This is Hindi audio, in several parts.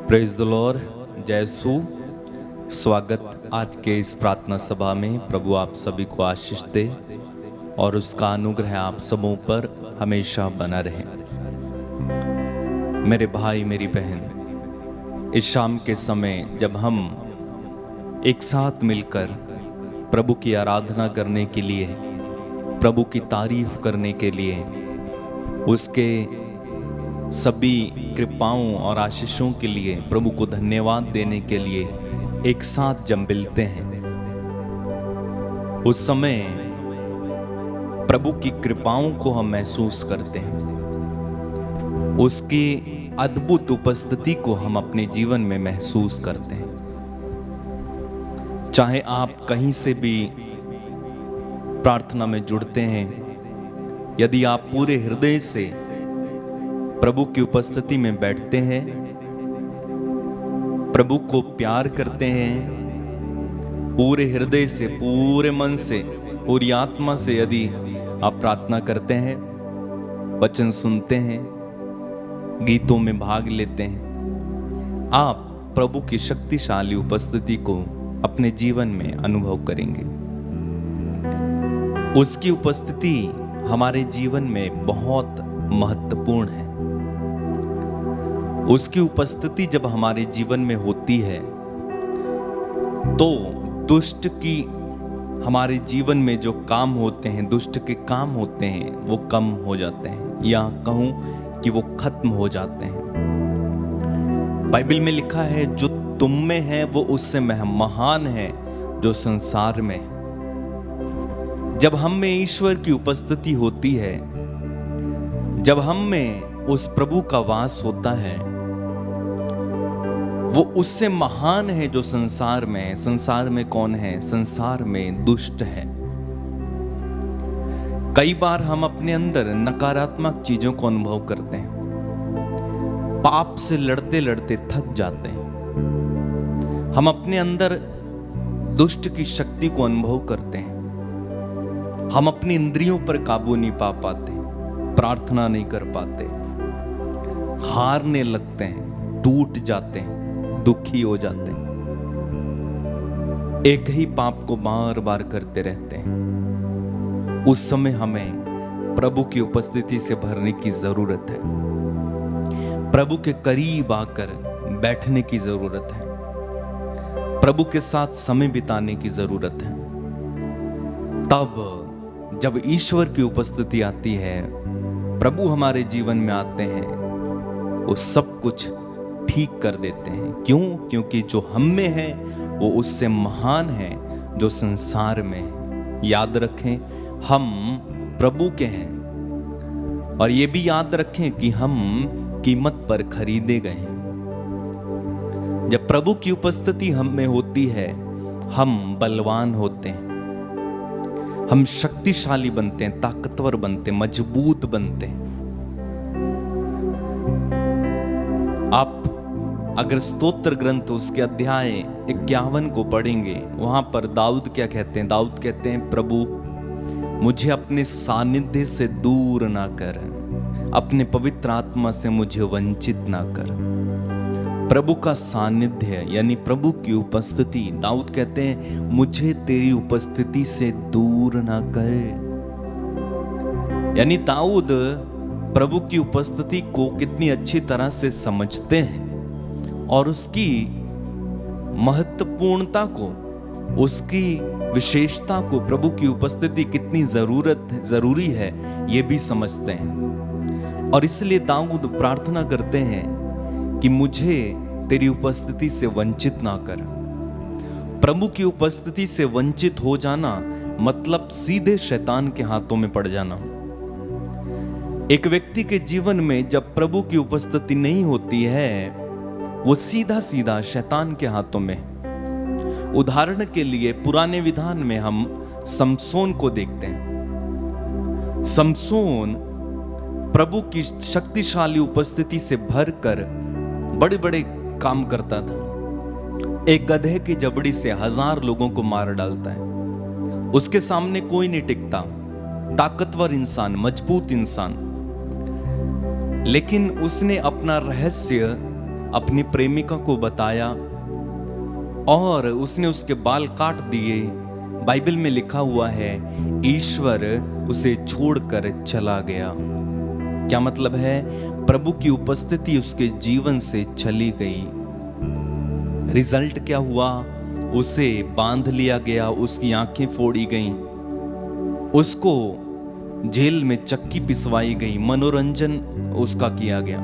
प्रेज द लॉर्ड, जय यीशु। स्वागत आज के इस प्रार्थना सभा में। प्रभु आप सभी को आशीष दे और उसका अनुग्रह आप सबों पर हमेशा बना रहे। मेरे भाई मेरी बहन, इस शाम के समय जब हम एक साथ मिलकर प्रभु की आराधना करने के लिए, प्रभु की तारीफ करने के लिए, उसके सभी कृपाओं और आशीषों के लिए प्रभु को धन्यवाद देने के लिए एक साथ जब मिलते हैं, उस समय प्रभु की कृपाओं को हम महसूस करते हैं, उसकी अद्भुत उपस्थिति को हम अपने जीवन में महसूस करते हैं। चाहे आप कहीं से भी प्रार्थना में जुड़ते हैं, यदि आप पूरे हृदय से प्रभु की उपस्थिति में बैठते हैं, प्रभु को प्यार करते हैं, पूरे हृदय से, पूरे मन से, पूरी आत्मा से यदि आप प्रार्थना करते हैं, वचन सुनते हैं, गीतों में भाग लेते हैं, आप प्रभु की शक्तिशाली उपस्थिति को अपने जीवन में अनुभव करेंगे। उसकी उपस्थिति हमारे जीवन में बहुत महत्वपूर्ण है। उसकी उपस्थिति जब हमारे जीवन में होती है तो दुष्ट की हमारे जीवन में जो काम होते हैं, दुष्ट के काम होते हैं, वो कम हो जाते हैं, या कहूं कि वो खत्म हो जाते हैं। बाइबल में लिखा है, जो तुम में है वो उससे महान है जो संसार में है। जब हम में ईश्वर की उपस्थिति होती है, जब हम में उस प्रभु का वास होता है, वो उससे महान है जो संसार में है। संसार में कौन है? संसार में दुष्ट है। कई बार हम अपने अंदर नकारात्मक चीजों को अनुभव करते हैं, पाप से लड़ते लड़ते थक जाते हैं। हम अपने अंदर दुष्ट की शक्ति को अनुभव करते हैं। हम अपनी इंद्रियों पर काबू नहीं पा पाते, प्रार्थना नहीं कर पाते, हारने लगते हैं, टूट जाते हैं, दुखी हो जाते हैं, एक ही पाप को बार बार करते रहते हैं। उस समय हमें प्रभु की उपस्थिति से भरने की जरूरत है। प्रभु के करीब आकर बैठने की जरूरत है। प्रभु के साथ समय बिताने की जरूरत है। तब जब ईश्वर की उपस्थिति आती है, प्रभु हमारे जीवन में आते हैं, वो सब कुछ ठीक कर देते हैं। क्यों? क्योंकि जो हम में है वो उससे महान है जो संसार में है। याद रखें, हम प्रभु के हैं, और ये भी याद रखें कि हम कीमत पर खरीदे गए हैं। जब प्रभु की उपस्थिति हम में होती है, हम बलवान होते हैं, हम शक्तिशाली बनते हैं, ताकतवर बनते हैं, मजबूत बनते हैं। आप अगर स्तोत्र ग्रंथ उसके अध्याय 51 को पढ़ेंगे, वहां पर दाऊद क्या कहते हैं? दाऊद कहते हैं, प्रभु मुझे अपने सानिध्य से दूर ना कर, अपने पवित्र आत्मा से मुझे वंचित ना कर। प्रभु का सानिध्य यानी प्रभु की उपस्थिति, दाऊद कहते हैं, मुझे तेरी उपस्थिति से दूर ना कर। यानी दाऊद प्रभु की उपस्थिति को कितनी अच्छी तरह से समझते हैं और उसकी महत्वपूर्णता को, उसकी विशेषता को, प्रभु की उपस्थिति कितनी जरूरी है, ये भी समझते हैं। और इसलिए दाऊद प्रार्थना करते हैं कि मुझे तेरी उपस्थिति से वंचित ना कर। प्रभु की उपस्थिति से वंचित हो जाना मतलब सीधे शैतान के हाथों में पड़ जाना। एक व्यक्ति के जीवन में जब प्रभु की उपस्थिति नहीं होती है, वो सीधा सीधा शैतान के हाथों में। उदाहरण के लिए पुराने विधान में हम समसोन को देखते हैं। समसोन प्रभु की शक्तिशाली उपस्थिति से भरकर बड़े बड़े काम करता था। एक गधे की जबड़ी से 1000 लोगों को मार डालता है। उसके सामने कोई नहीं टिकता, ताकतवर इंसान, मजबूत इंसान। लेकिन उसने अपना रहस्य अपनी प्रेमिका को बताया और उसने उसके बाल काट दिए। बाइबल में लिखा हुआ है ईश्वर उसे छोड़कर चला गया। क्या मतलब है? प्रभु की उपस्थिति उसके जीवन से चली गई। रिजल्ट क्या हुआ? उसे बांध लिया गया, उसकी आंखें फोड़ी गईं, उसको जेल में चक्की पिसवाई गई, मनोरंजन उसका किया गया,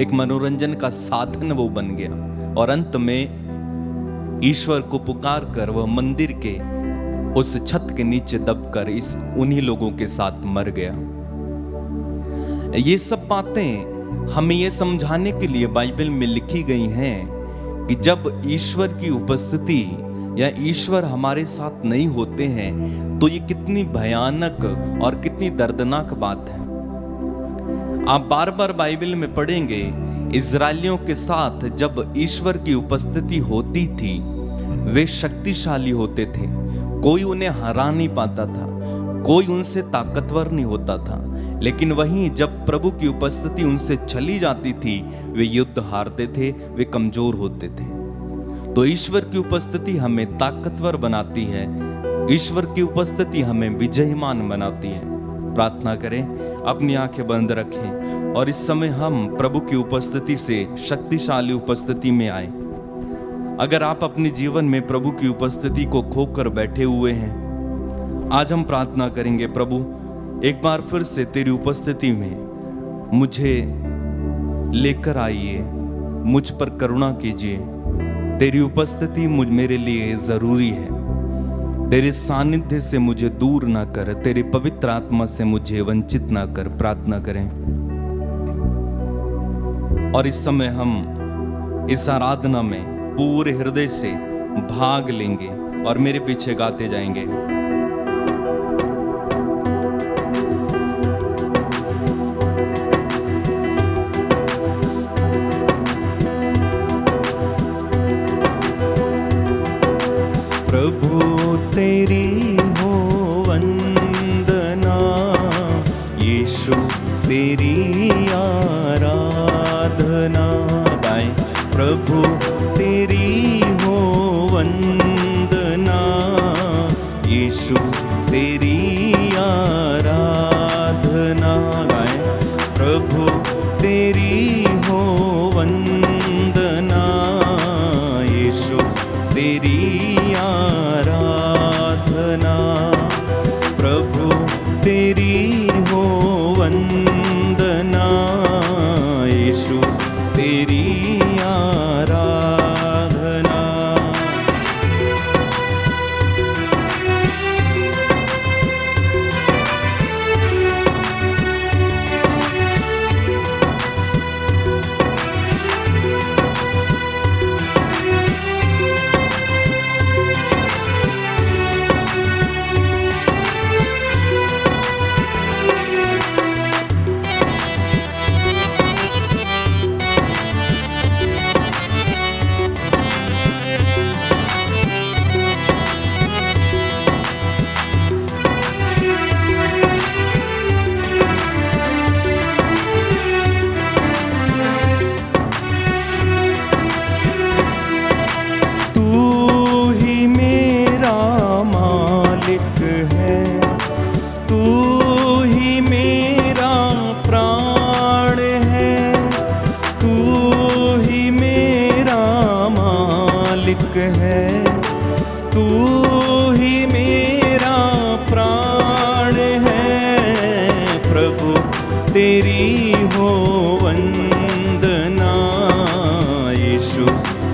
एक मनोरंजन का साधन वो बन गया। और अंत में ईश्वर को पुकार कर वह मंदिर के उस छत के नीचे दबकर उन्हीं लोगों के साथ मर गया। ये सब बातें हमें ये समझाने के लिए बाइबल में लिखी गई हैं कि जब ईश्वर की उपस्थिति या ईश्वर हमारे साथ नहीं होते हैं तो ये कितनी भयानक और कितनी दर्दनाक बात है। आप बार बार बाइबल में पढ़ेंगे इजरायलियों के साथ जब ईश्वर की उपस्थिति होती थी वे शक्तिशाली होते थे, कोई उन्हें हरा नहीं पाता था, कोई उनसे ताकतवर नहीं होता था। लेकिन वहीं जब प्रभु की उपस्थिति उनसे चली जाती थी वे युद्ध हारते थे, वे कमजोर होते थे। तो ईश्वर की उपस्थिति हमें ताकतवर बनाती है, ईश्वर की उपस्थिति हमें विजयमान बनाती है। प्रार्थना करें, अपनी आंखें बंद रखें और इस समय हम प्रभु की उपस्थिति से शक्तिशाली उपस्थिति में आए। अगर आप अपने जीवन में प्रभु की उपस्थिति को खोकर बैठे हुए हैं, आज हम प्रार्थना करेंगे, प्रभु एक बार फिर से तेरी उपस्थिति में मुझे लेकर आइए, मुझ पर करुणा कीजिए। तेरी उपस्थिति मेरे लिए जरूरी है। तेरे सानिध्य से मुझे दूर ना कर, तेरे पवित्र आत्मा से मुझे वंचित ना कर। प्रार्थना करें और इस समय हम इस आराधना में पूरे हृदय से भाग लेंगे और मेरे पीछे गाते जाएंगे। प्रभु तेरी हो वंदना, यीशु तेरी आराधना। गाएं, प्रभु तेरी हो वंदना, यीशु तेरी आराधना। गाएं, प्रभु तेरी हो वंदना, यीशु तेरी आराधना। प्रभु तेरी हो वंदना, यीशु तेरी आराधना। है, तू ही मेरा प्राण है। प्रभु तेरी हो वंदना, यीशु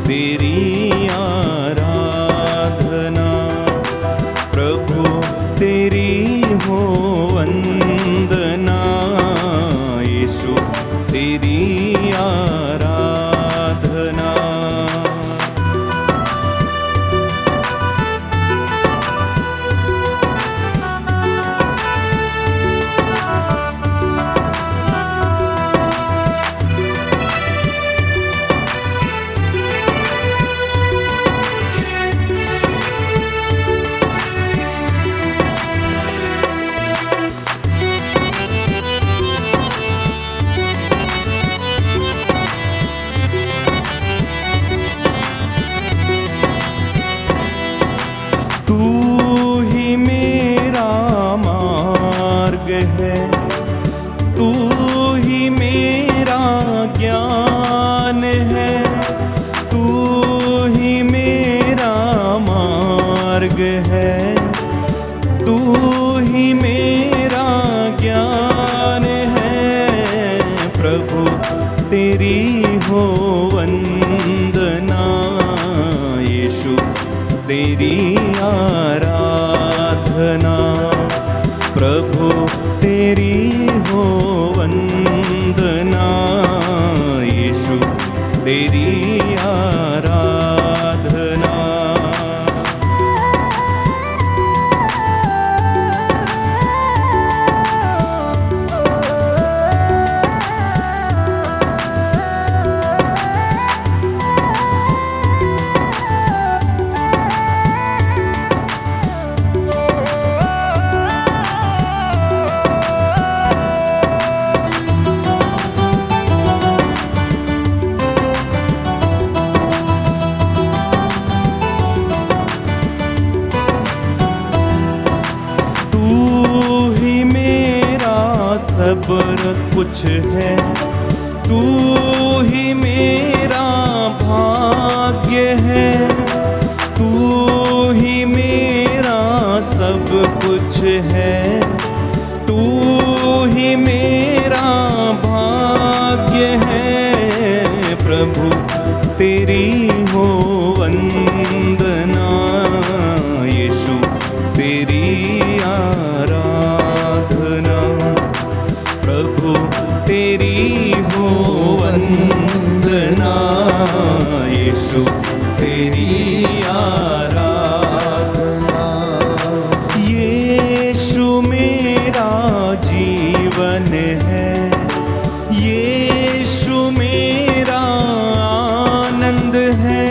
तेरी आराधना। प्रभु तेरी हो वंदना, यीशु तेरी आराधना। तेरी आराधना, प्रभु तेरी हो वंदना, यीशु तेरी आराधना। सब कुछ है, तू ही मेरा भाग्य है, तू ही मेरा सब कुछ है, तू ही मेरा भाग्य है, प्रभु तेरी हो वंदना, यीशु तेरी आराधना, प्रभु तेरी हो वंदना, यीशु तेरी आराधना। यीशु मेरा जीवन है, यीशु मेरा आनंद है,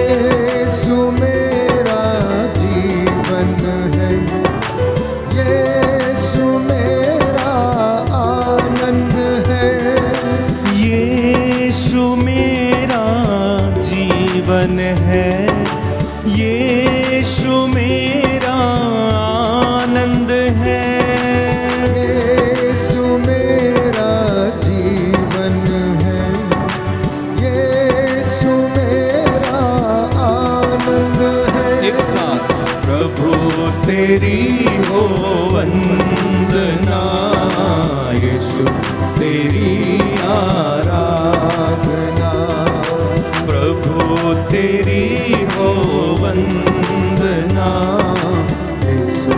यीशु मेरा जीवन है, यीशु मेरा आनंद है, यीशु मेरा जीवन है, यीशु मेरा आनंद है, यीशु मेरा जीवन है, यीशु मेरा आनंद है। एक साथ प्रभु तेरी हो वंदना, यीशु तेरी आराधना, प्रभु तेरी हो वंदना, यीशु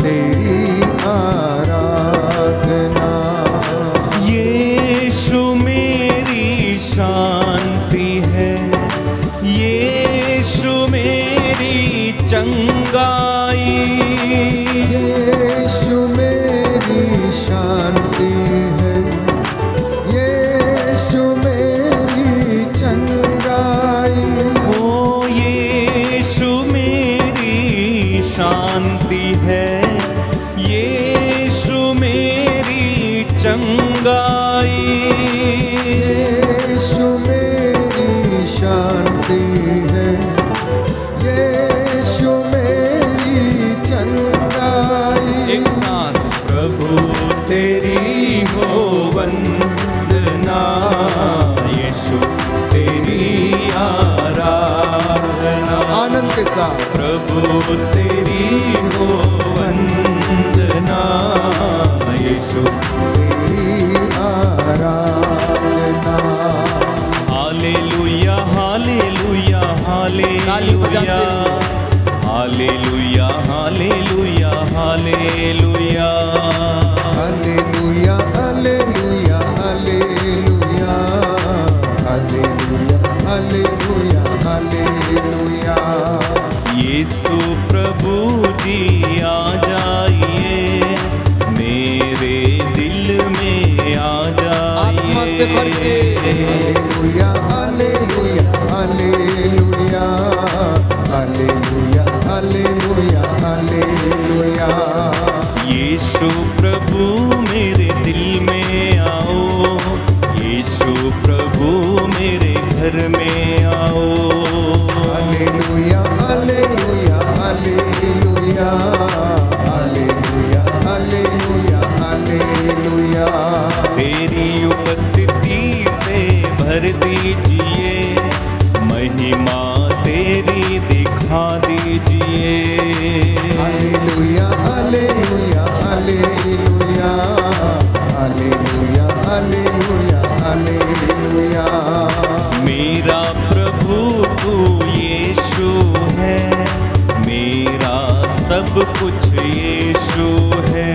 तेरी आराधना। यीशु मेरी शांति है, यीशु मेरी चंगाई, यीशु मेरी शांति है, यीशु मेरी चंगाई, ओ यीशु मेरी शांति है, यीशु मेरी चंगाई, यीशु मेरी शांति है, यीशु मेरी चंगाई। एक साथ प्रभु तेरी हो वंदना, यीशु तेरी आराधना, आनंद के साथ प्रभु तेरी हो वंदना, यीशु तेरी आराधना। Hallelujah hallelujah hallelujah, hallelujah hallelujah hallelujah, hallelujah hallelujah hallelujah, hallelujah hallelujah hallelujah. Yeshu प्रभु जी आ जाइए, मेरे दिल में आ आत्मा से भर के जाइए। Hallelujah hallelujah hallelujah, hallelujah hallelujah hallelujah. Yeshu प्रभु मेरे दिल में आओ, यीशु प्रभु मेरे घर में आओ, hallelujah hallelujah hallelujah, hallelujah hallelujah hallelujah. तेरी उपस्थिति से भर दीजिए, महिमा तेरी दिखा दीजिए। Hallelujah hallelujah hallelujah, hallelujah hallelujah hallelujah. मेरा प्रभु तू यीशु है, कुछ यीशु है।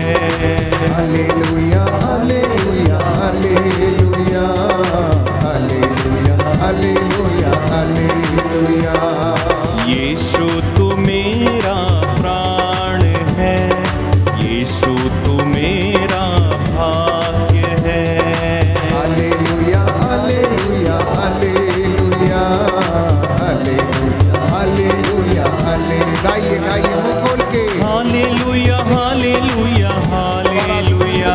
Hallelujah hallelujah hallelujah hallelujah hallelujah hallelujah. Yeshu तू मेरा प्राण है, यीशु तू मेरा भाग्य है। Hallelujah hallelujah hallelujah hallelujah hallelujah hallelujah. गाइए गाइए मुंह खोल के। Hallelujah hallelujah hallelujah.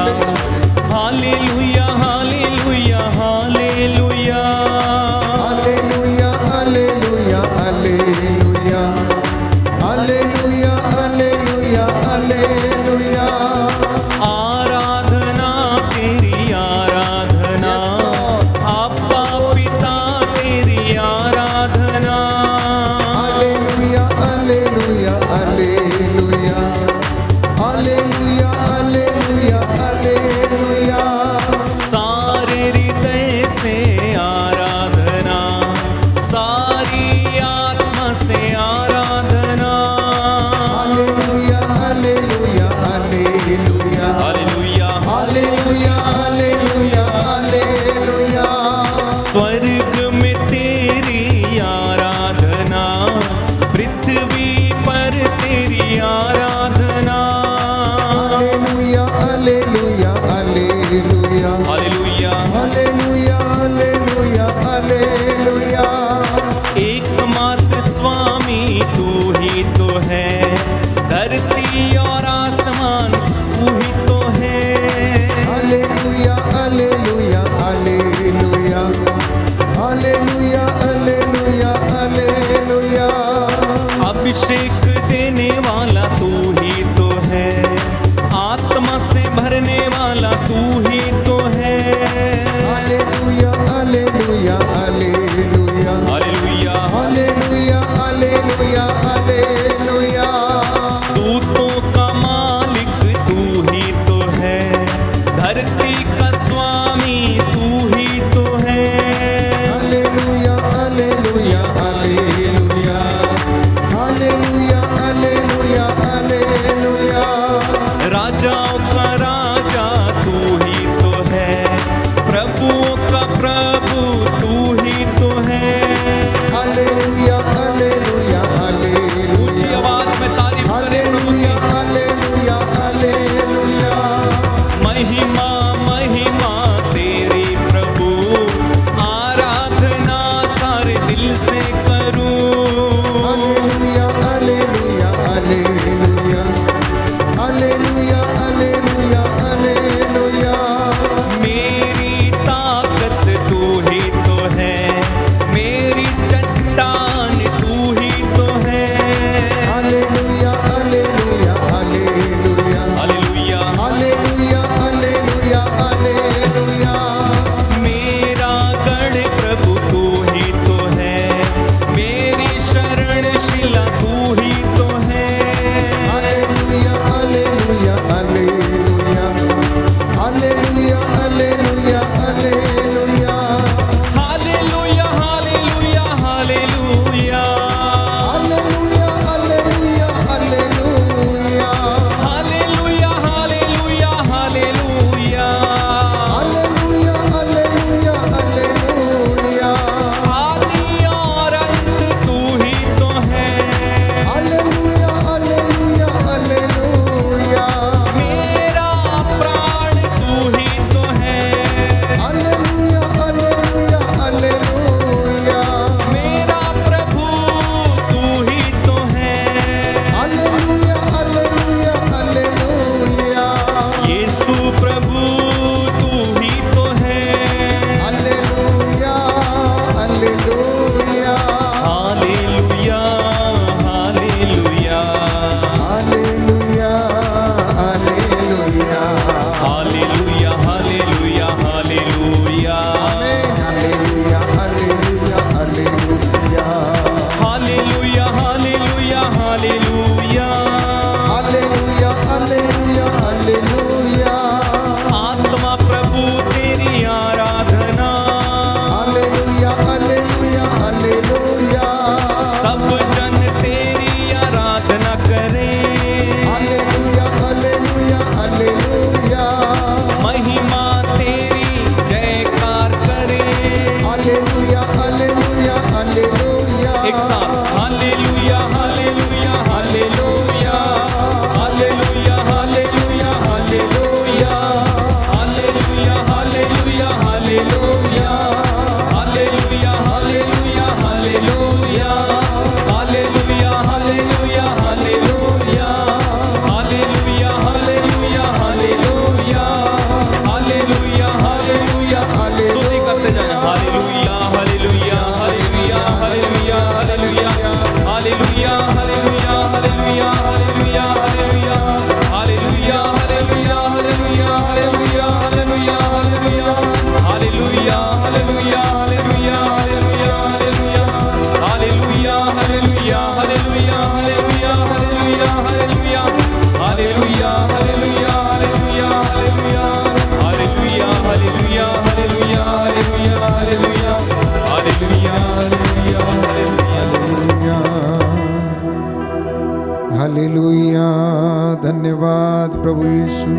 धन्यवाद प्रभु यीशु,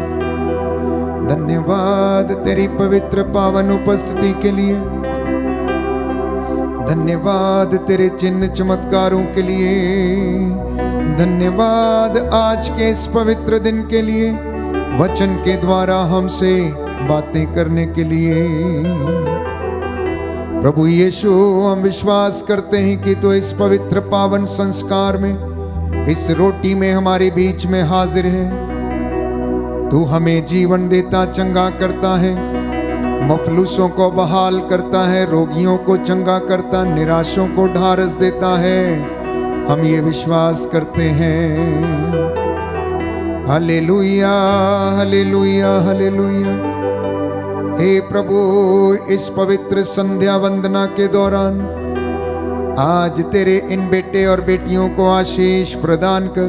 धन्यवाद तेरी पवित्र पावन उपस्थिति के लिए, धन्यवाद तेरे चिन्ह चमत्कारों के लिए, धन्यवाद आज के इस पवित्र दिन के लिए, वचन के द्वारा हमसे बातें करने के लिए। प्रभु यीशु, हम विश्वास करते हैं कि तो इस पवित्र पावन संस्कार में, इस रोटी में हमारे बीच में हाजिर है। तू हमें जीवन देता, चंगा करता है, मफलूसों को बहाल करता है, रोगियों को चंगा करता, निराशों को ढारस देता है। हम ये विश्वास करते हैं। Hallelujah, hallelujah, hallelujah. हे प्रभु, इस पवित्र संध्या वंदना के दौरान आज तेरे इन बेटे और बेटियों को आशीष प्रदान कर,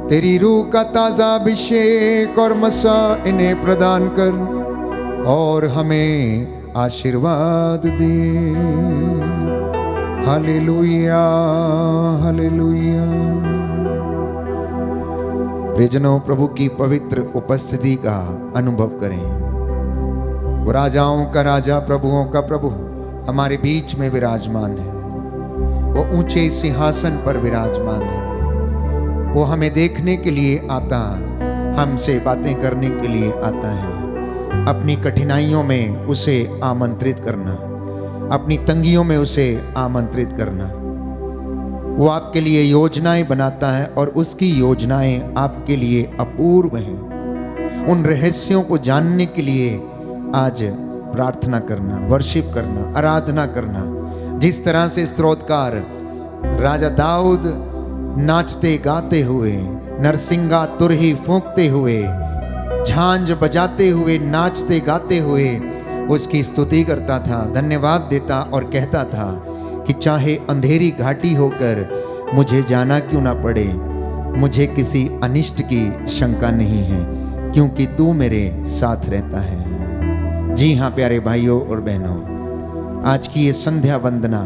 तेरी रूह का ताजा अभिषेक और मसा इन्हें प्रदान कर और हमें आशीर्वाद दे। Hallelujah, hallelujah. प्रियजनों, प्रभु की पवित्र उपस्थिति का अनुभव करें। वो राजाओं का राजा, प्रभुओं का प्रभु हमारे बीच में विराजमान है। वो ऊंचे सिंहासन पर विराजमान है। वो हमें देखने के लिए आता, हमसे बातें करने के लिए आता है। अपनी कठिनाइयों में उसे आमंत्रित करना, अपनी तंगियों में उसे आमंत्रित करना। वो आपके लिए योजनाएं बनाता है और उसकी योजनाएं आपके लिए अपूर्व हैं। उन रहस्यों को जानने के लिए आज प्रार्थना करना, वर्शिप करना, आराधना करना। जिस तरह से स्तोत्रकार राजा दाऊद नाचते गाते हुए, नरसिंगा तुरही फूंकते हुए, झांझ बजाते हुए, नाचते गाते हुए उसकी स्तुति करता था, धन्यवाद देता और कहता था कि चाहे अंधेरी घाटी होकर मुझे जाना क्यों ना पड़े, मुझे किसी अनिष्ट की शंका नहीं है, क्योंकि तू मेरे साथ रहता है। जी हाँ प्यारे भाइयों और बहनों, आज की ये संध्या वंदना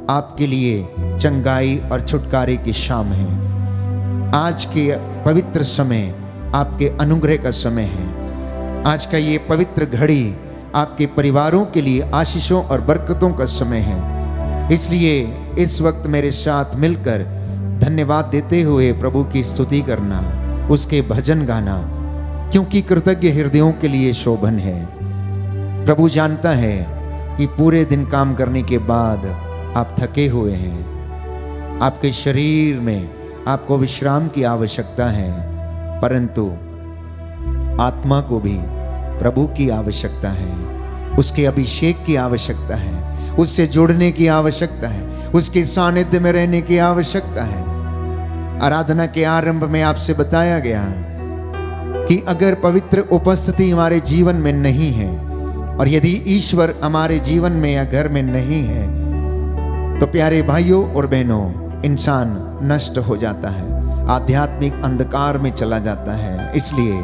आपके लिए चंगाई और छुटकारे की शाम है। आज के पवित्र समय आपके अनुग्रह का समय है। आज का ये पवित्र घड़ी आपके परिवारों के लिए आशीषों और बरकतों का समय है। इसलिए इस वक्त मेरे साथ मिलकर धन्यवाद देते हुए प्रभु की स्तुति करना, उसके भजन गाना, क्योंकि कृतज्ञ हृदयों के लिए शोभन है। प्रभु जानता है कि पूरे दिन काम करने के बाद आप थके हुए हैं, आपके शरीर में आपको विश्राम की आवश्यकता है, परंतु आत्मा को भी प्रभु की आवश्यकता है, उसके अभिषेक की आवश्यकता है, उससे जुड़ने की आवश्यकता है, उसके सानिध्य में रहने की आवश्यकता है। आराधना के आरंभ में आपसे बताया गया कि अगर पवित्र उपस्थिति हमारे जीवन में नहीं है और यदि ईश्वर हमारे जीवन में या घर में नहीं है, तो प्यारे भाइयों और बहनों, इंसान नष्ट हो जाता है, आध्यात्मिक अंधकार में चला जाता है। इसलिए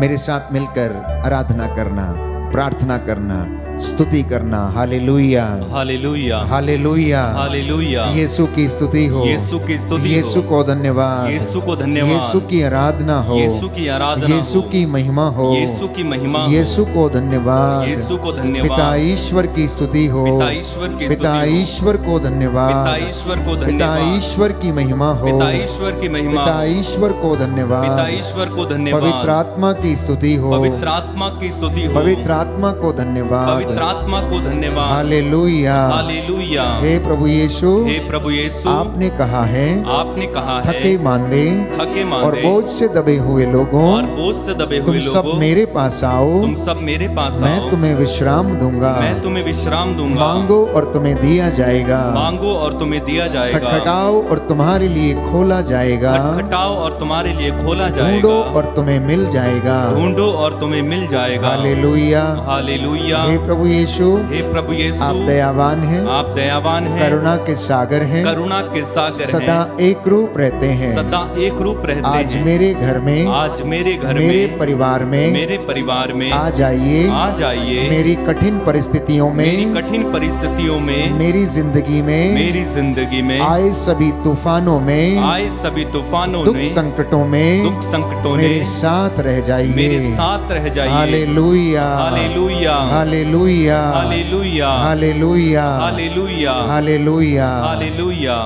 मेरे साथ मिलकर आराधना करना, प्रार्थना करना, स्तुति करना। Hallelujah, hallelujah, hallelujah, hallelujah. Yeshu की स्तुति हो, यीशु की स्तुति हो, यीशु को धन्यवाद, यीशु को धन्यवाद, यीशु की आराधना हो, यीशु की आराधना यीशु हो, की महिमा हो, यीशु की महिमा हो, यीशु को धन्यवाद, यीशु को धन्यवाद, पिता ईश्वर की स्तुति हो, पिता ईश्वर की स्तुति पिता हो, ईश्वर को धन्यवाद, पिता ईश्वर को पिता धन्यवाद, ईश्वर की महिमा हो, पिता ईश्वर की महिमा पिता हो, ईश्वर को पिता धन्यवाद, ईश्वर को धन्यवाद, पवित्र आत्मा की स्तुति हो, पवित्र आत्मा की स्तुति हो, पवित्र आत्मा को धन्यवाद, पवित्र आत्मा को धन्यवाद। Hallelujah, hallelujah. हे प्रभु यीशु, हे प्रभु यीशु, आपने कहा है, आपने कहा है, थके मांदे थके और मांदे बोझ से दबे हुए लोगों, और बोझ से दबे तुम हुए सब लोगों, मेरे पास आओ, तुम सब मेरे पास मैं आओ, तुम्हें विश्राम दूंगा। मैं तुम्हें विश्राम दूंगा। मांगो और तुम्हें दिया जाएगा, मांगो और तुम्हें दिया जाएगा, खटखटाओ और तुम्हारे लिए खोला जाएगा, खटखटाओ और तुम्हारे लिए खोला ढूंढो जाएगा, और तुम्हें मिल जाएगा। ढूंढो और तुम्हें मिल जाएगा। Hallelujah, hallelujah. हे प्रभु प्रभु यीशु, हे प्रभु यीशु, आप दयावान हैं, आप दयावान हैं, करुणा के सागर हैं, करुणा के सागर सदा हैं, एक रूप रहते हैं। सदा एक रूप रहते आज हैं। मेरे घर में, आज मेरे घर मेरे में, परिवार में मेरे परिवार में आ जाइए। आ जाइए। मेरी कठिन परिस्थितियों मेरी में, कठिन परिस्थितियों में, मेरी जिंदगी में, मेरी जिंदगी में आए सभी तूफानों में, आए सभी तूफानों दुख ने, संकटों में दुख संकटों ने मेरे साथ रह जाइए। मेरे साथ रह जाइए। Hallelujah, hallelujah, hallelujah, hallelujah, hallelujah, hallelujah, hallelujah. Hallelujah.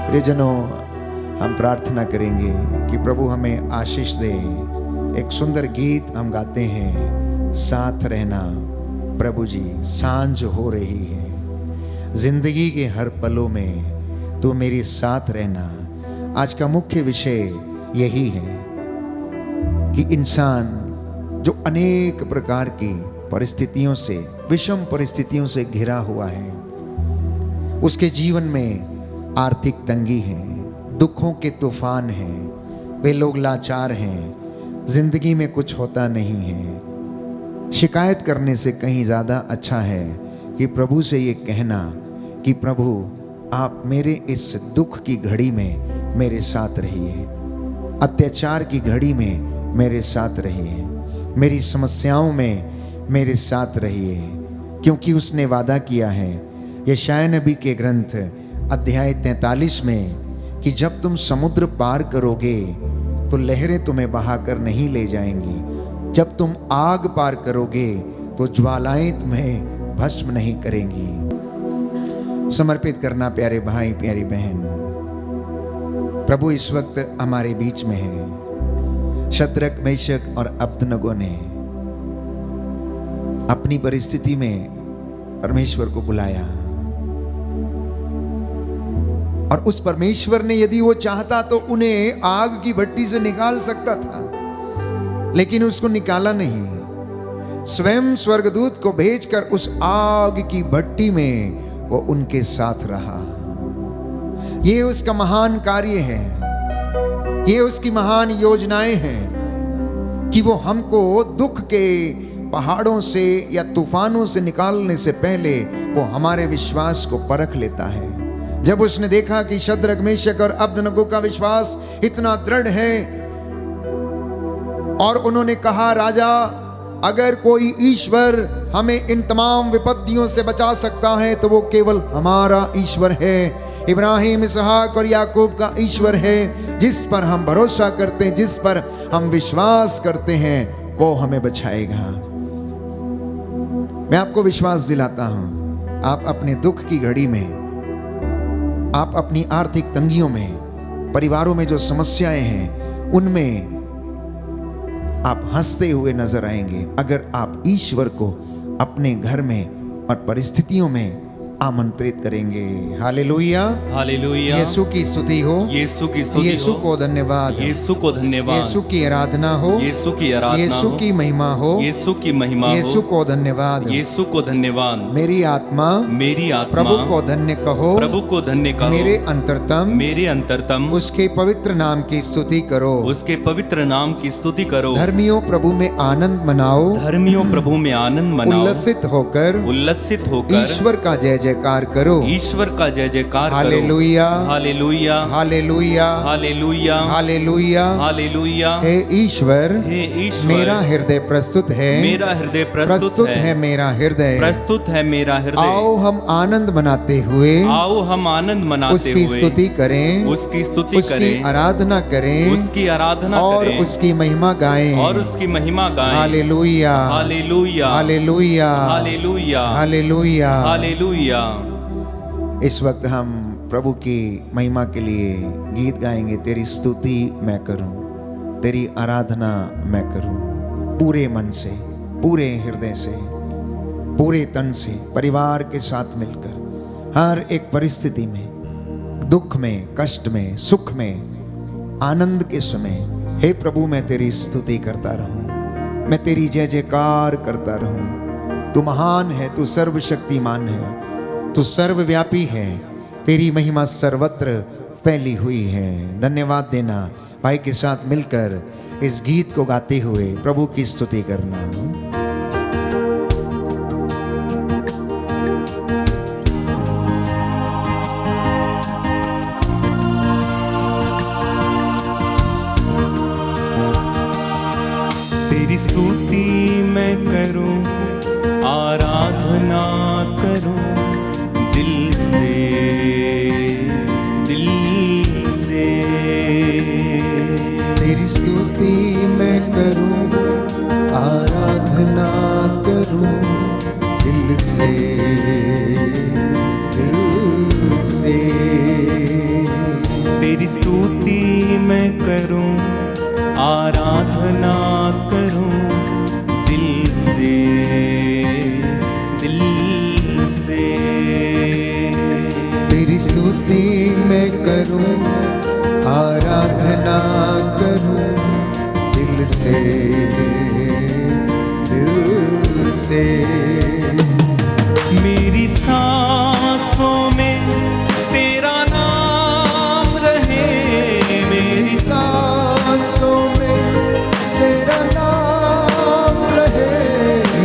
प्रियजनों, हम प्रार्थना करेंगे कि प्रभु हमें आशीष दे। एक सुंदर गीत हम गाते हैं, साथ रहना। प्रभु जी, सांझ हो रही है, जिंदगी के हर पलों में तू मेरे साथ रहना। आज का मुख्य विषय यही है कि इंसान जो अनेक प्रकार की परिस्थितियों से, विषम परिस्थितियों से घिरा हुआ है, उसके जीवन में आर्थिक तंगी है, दुखों के तूफान हैं, वे लोग लाचार हैं, जिंदगी में कुछ होता नहीं है। शिकायत करने से कहीं ज़्यादा अच्छा है कि प्रभु से ये कहना कि प्रभु, आप मेरे इस दुख की घड़ी में मेरे साथ रहिए, अत्याचार की घड़ी में मेरे साथ रहिए, मेरी समस्याओं में मेरे साथ रहिए, क्योंकि उसने वादा किया है यशायाह नबी के ग्रंथ अध्याय 43 में कि जब तुम समुद्र पार करोगे तो लहरें तुम्हें बहाकर नहीं ले जाएंगी, जब तुम आग पार करोगे तो ज्वालाएं तुम्हें भस्म नहीं करेंगी। समर्पित करना प्यारे भाई, प्यारी बहन। प्रभु इस वक्त हमारे बीच में है। शद्रक, मेशक और अबदनगो ने अपनी परिस्थिति में परमेश्वर को बुलाया, और उस परमेश्वर ने यदि वो चाहता तो उन्हें आग की भट्टी से निकाल सकता था, लेकिन उसको निकाला नहीं। स्वयं स्वर्गदूत को भेजकर उस आग की भट्टी में वो उनके साथ रहा। ये उसका महान कार्य है, ये उसकी महान योजनाएं हैं कि वो हमको दुख के पहाड़ों से या तूफानों से निकालने से पहले वो हमारे विश्वास को परख लेता है। जब उसने देखा कि शद्रक, मेशक और अबदनगो का विश्वास इतना दृढ़ है और उन्होंने कहा, राजा, अगर कोई ईश्वर हमें इन तमाम विपत्तियों से बचा सकता है तो वो केवल हमारा ईश्वर है, इब्राहिम, इसहाक और याकूब का ईश्वर है, जिस पर हम भरोसा करते हैं, जिस पर हम विश्वास करते हैं, वो हमें बचाएगा। मैं आपको विश्वास दिलाता हूं, आप अपने दुख की घड़ी में, आप अपनी आर्थिक तंगियों में, परिवारों में जो समस्याएं हैं, उनमें आप हंसते हुए नजर आएंगे अगर आप ईश्वर को अपने घर में और परिस्थितियों में आमंत्रित करेंगे। Hallelujah, hallelujah. यीशु की स्तुति हो, यीशु की स्तुति यीशु हो, को धन्यवाद, यीशु को धन्यवाद, यीशु की आराधना हो, यीशु की आराधना यीशु हो, की महिमा हो, यीशु की महिमा यीशु हो, को धन्यवाद। यीशु को धन्यवाद। मेरी आत्मा मेरी आत्मा प्रभु को धन्य कहो, प्रभु को धन्य कहो, मेरे अंतरतम मेरे अंतरतम उसके पवित्र नाम की स्तुति करो। उसके पवित्र नाम की स्तुति करो। धर्मियों प्रभु में आनंद मनाओ, धर्मियों प्रभु में आनंद मनाओ, उल्लसित होकर उल्लसित होकर ईश्वर का जय जयकार करो। ईश्वर का जय जयकार करो। Hallelujah, hallelujah, hallelujah, hallelujah, hallelujah. Hallelujah. हे ईश्वर, हे ईश्वर, मेरा हृदय प्रस्तुत है, मेरा हृदय प्रस्तुत है मेरा हृदय, प्रस्तुत है मेरा हृदय। आओ हम आनंद मनाते हुए, आओ हम आनंद मनाते उसकी हुए स्तुति करें, उसकी स्तुति उसकी करें, आराधना करें, उसकी आराधना और करें, उसकी महिमा गाएं, और उसकी महिमा गाएं। Hallelujah, hallelujah, hallelujah, hallelujah, hallelujah. Hallelujah. इस वक्त हम प्रभु की महिमा के लिए गीत गाएंगे। तेरी स्तुति मैं करूं, तेरी आराधना मैं करूं, पूरे मन से, पूरे हृदय से, पूरे तन से, परिवार के साथ मिलकर, हर एक परिस्थिति में, दुख में, कष्ट में, सुख में, आनंद के समय, हे प्रभु मैं तेरी स्तुति करता रहूं, मैं तेरी जय जयकार करता रहूं। तू महान है, तू सर्वशक्तिमान है, तू सर्वव्यापी है, तेरी महिमा सर्वत्र फैली हुई है। धन्यवाद देना, भाई के साथ मिलकर इस गीत को गाते हुए प्रभु की स्तुति करना। तेरी स्तुति मैं करूं, आराधना करूं दिल से, दिल से। तेरी स्तुति मैं करूं, आराधना करूं दिल से, दिल से। मेरी सांसों में तेरा नाम रहे, मेरी सांसों में तेरा नाम रहे,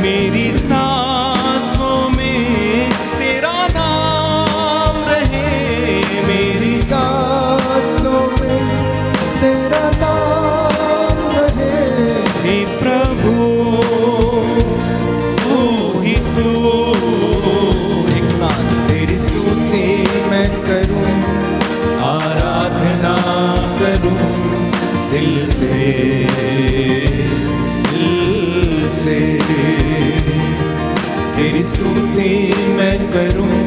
मेरी सांसों में तेरा नाम रहे, मेरी सांसों में तेरा नाम रहे। हे प्रभु तू ही तू, एक साथ। तेरी स्तुति मैं करूं, आराधना करूं दिल से, दिल से। तेरी स्तुति मैं करूं,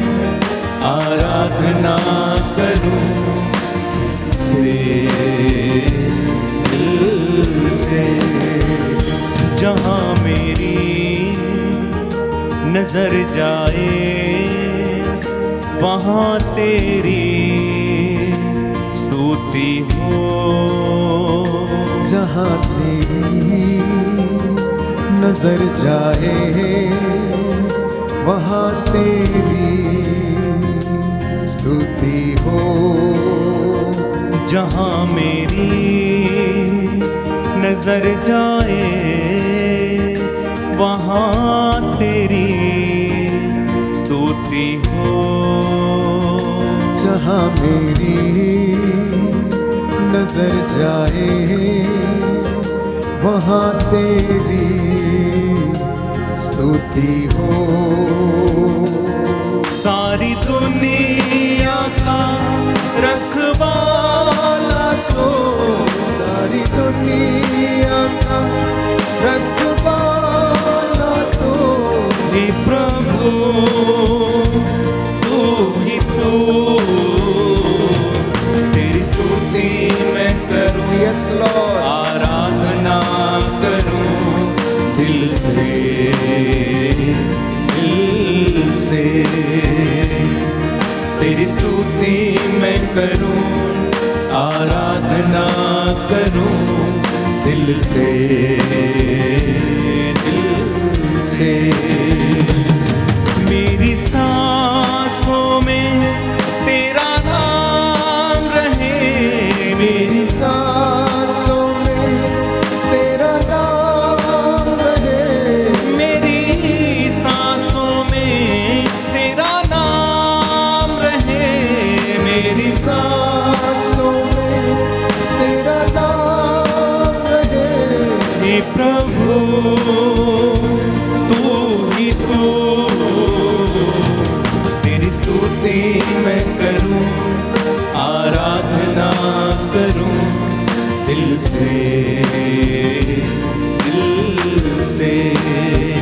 आराधना करूं से, दिल से। जहां मेरी नजर जाए वहां तेरी स्तुति हो, जहां तेरी नजर जाए वहां तेरी स्तुति हो। जहां मेरी नजर जाए वहां तेरी स्तुति हो। जहां मेरी नजर जाए वहां तेरी स्तुति हो। सारी दुनिया का रखवाला तो, सारी दुनिया का रखवाला तो हे प्रभु तू ही तू। तेरी स्तुति मैं करूं, यस लॉर्ड, आराधना करूं दिल से, दिल से। तेरी स्तुति मैं करूं, आराधना करूं दिल से, दिल से। मेरी सांसों में तेरा नाम रहे, मेरी सांसों में तेरा नाम रहे, मेरी सांसों में तेरा नाम रहे, मेरी सांसों में तेरा नाम रहे। हे प्रभु तू ही तू। तेरी स्तुति मैं करूं, आराधना करूं दिल से, दिल से।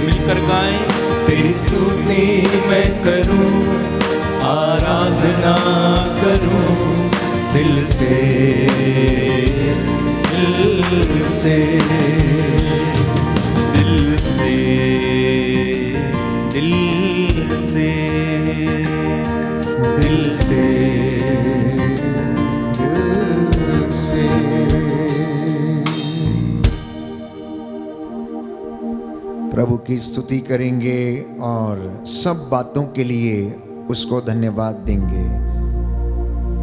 मिलकर गाएं। तेरी स्तुति मैं करूं, आराधना करूं दिल से, दिल से, दिल से, दिल से, दिल से, दिल से। प्रभु की स्तुति करेंगे और सब बातों के लिए उसको धन्यवाद देंगे।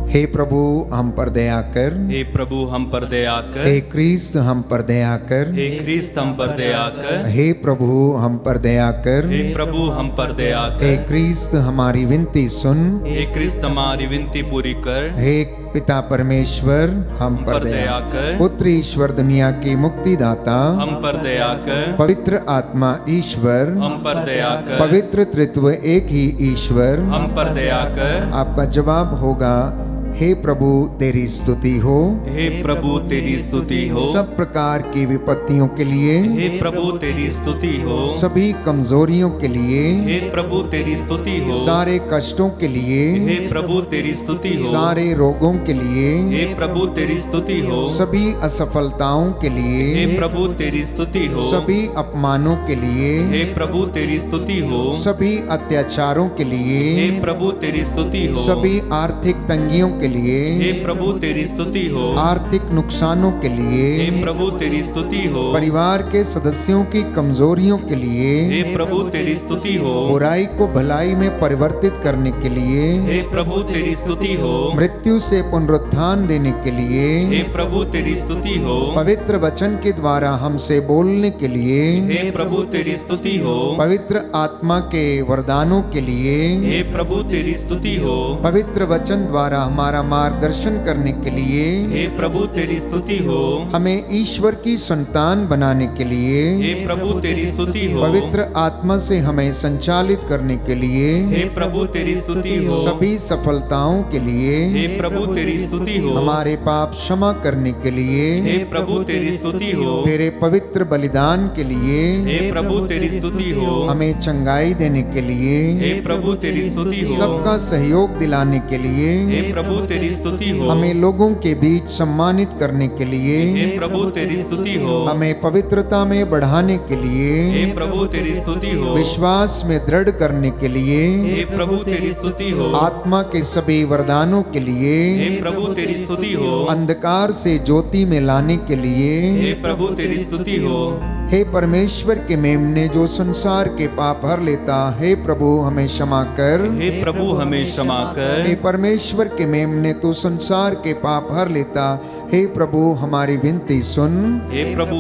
हे प्रभु हम पर दया कर, हे प्रभु हम पर दया कर, हे क्रिस्त हम पर दया कर, हे क्रिस्त हम पर दया कर, हे प्रभु हम पर दया कर, हे प्रभु हम पर दया हे कर, क्रिस्त हमारी विनती सुन, हे क्रिस्त हमारी विनती पूरी कर, हे पिता परमेश्वर हम पर दया कर, पुत्र ईश्वर दुनिया की मुक्तिदाता हम पर दया कर, पवित्र आत्मा ईश्वर हम पर दया कर, पवित्र तृत्व एक ही ईश्वर हम पर दया कर, आपका जवाब होगा हे प्रभु तेरी स्तुति हो हे प्रभु तेरी स्तुति हो। सब प्रकार की विपत्तियों के लिए हे प्रभु तेरी स्तुति हो। सभी कमजोरियों के लिए हे प्रभु तेरी स्तुति हो। सारे कष्टों के लिए हे प्रभु तेरी स्तुति हो। सारे रोगों के लिए हे प्रभु तेरी स्तुति हो। सभी असफलताओं के लिए हे प्रभु तेरी स्तुति हो। सभी अपमानों के लिए हे प्रभु तेरी स्तुति हो। सभी अत्याचारों के लिए हे प्रभु तेरी स्तुति हो। सभी आर्थिक तंगियों के लिए हे प्रभु तेरी स्तुति हो। आर्थिक नुकसानों के लिए हे प्रभु तेरी स्तुति हो। परिवार के सदस्यों की कमजोरियों के लिए हे प्रभु तेरी स्तुति हो। बुराई को भलाई में परिवर्तित करने के लिए हे प्रभु तेरी स्तुति हो। मृत्यु से पुनरुत्थान देने के लिए हे प्रभु तेरी स्तुति हो। पवित्र वचन के द्वारा हमसे बोलने के लिए हे प्रभु तेरी स्तुति हो। पवित्र आत्मा के वरदानों के लिए हे प्रभु तेरी स्तुति हो। पवित्र वचन द्वारा हमारा मार्गदर्शन करने के लिए हे प्रभु तेरी स्तुति हो। हमें ईश्वर की संतान बनाने के लिए हे प्रभु तेरी स्तुति हो। पवित्र आत्मा से हमें संचालित करने के लिए हे प्रभु तेरी स्तुति हो। सभी सफलताओं के लिए हे प्रभु तेरी स्तुति हो। हमारे पाप क्षमा करने के लिए हे प्रभु तेरी स्तुति हो। तेरे पवित्र बलिदान के लिए हे प्रभु तेरी स्तुति हो। हमें चंगाई देने के लिए हे प्रभु तेरी स्तुति हो। सबका सहयोग दिलाने के लिए हे प्रभु तेरी स्तुति हो। हमें लोगों के बीच सम्मानित करने के लिए हे प्रभु तेरी स्तुति हो। हमें पवित्रता में बढ़ाने के लिए हे प्रभु तेरी स्तुति हो। विश्वास में दृढ़ करने के लिए हे प्रभु तेरी स्तुति हो। आत्मा के सभी वरदानों के लिए हे प्रभु तेरी स्तुति हो। अंधकार से ज्योति में लाने के लिए हे प्रभु तेरी स्तुति हो। हे परमेश्वर के मेमने जो संसार के पाप हर लेता, हे प्रभु हमें क्षमा कर। हे प्रभु हमें क्षमा कर। हे परमेश्वर के मेमने तू संसार के पाप हर लेता, हे प्रभु हमारी विनती सुन। हे प्रभु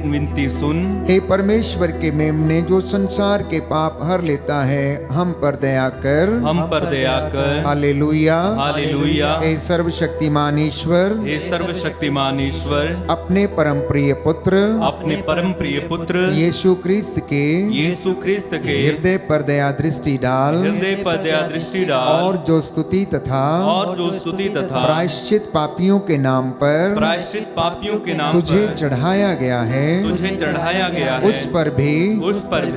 विनती सुन। हे परमेश्वर के मेमने जो संसार के पाप हर लेता है, हम पर दया कर। हम पर दया कर। Hallelujah hallelujah. हे सर्वशक्तिमान ईश्वर, हे सर्वशक्तिमान ईश्वर, अपने परम प्रिय पुत्र अपने परम प्रिय पुत्र यीशु क्रिस्त के यीशु क्रिस्त के हृदय पर दया दृष्टि डाल हृदय पर दया दृष्टि डाल। और जो स्तुति तथा जो स्तुति तथा प्रायश्चित पापियों के नाम पर प्रायश्चित पापियों के नाम तुझे पर चढ़ाया गया है, तुझे चढ़ाया गया है, उस पर भी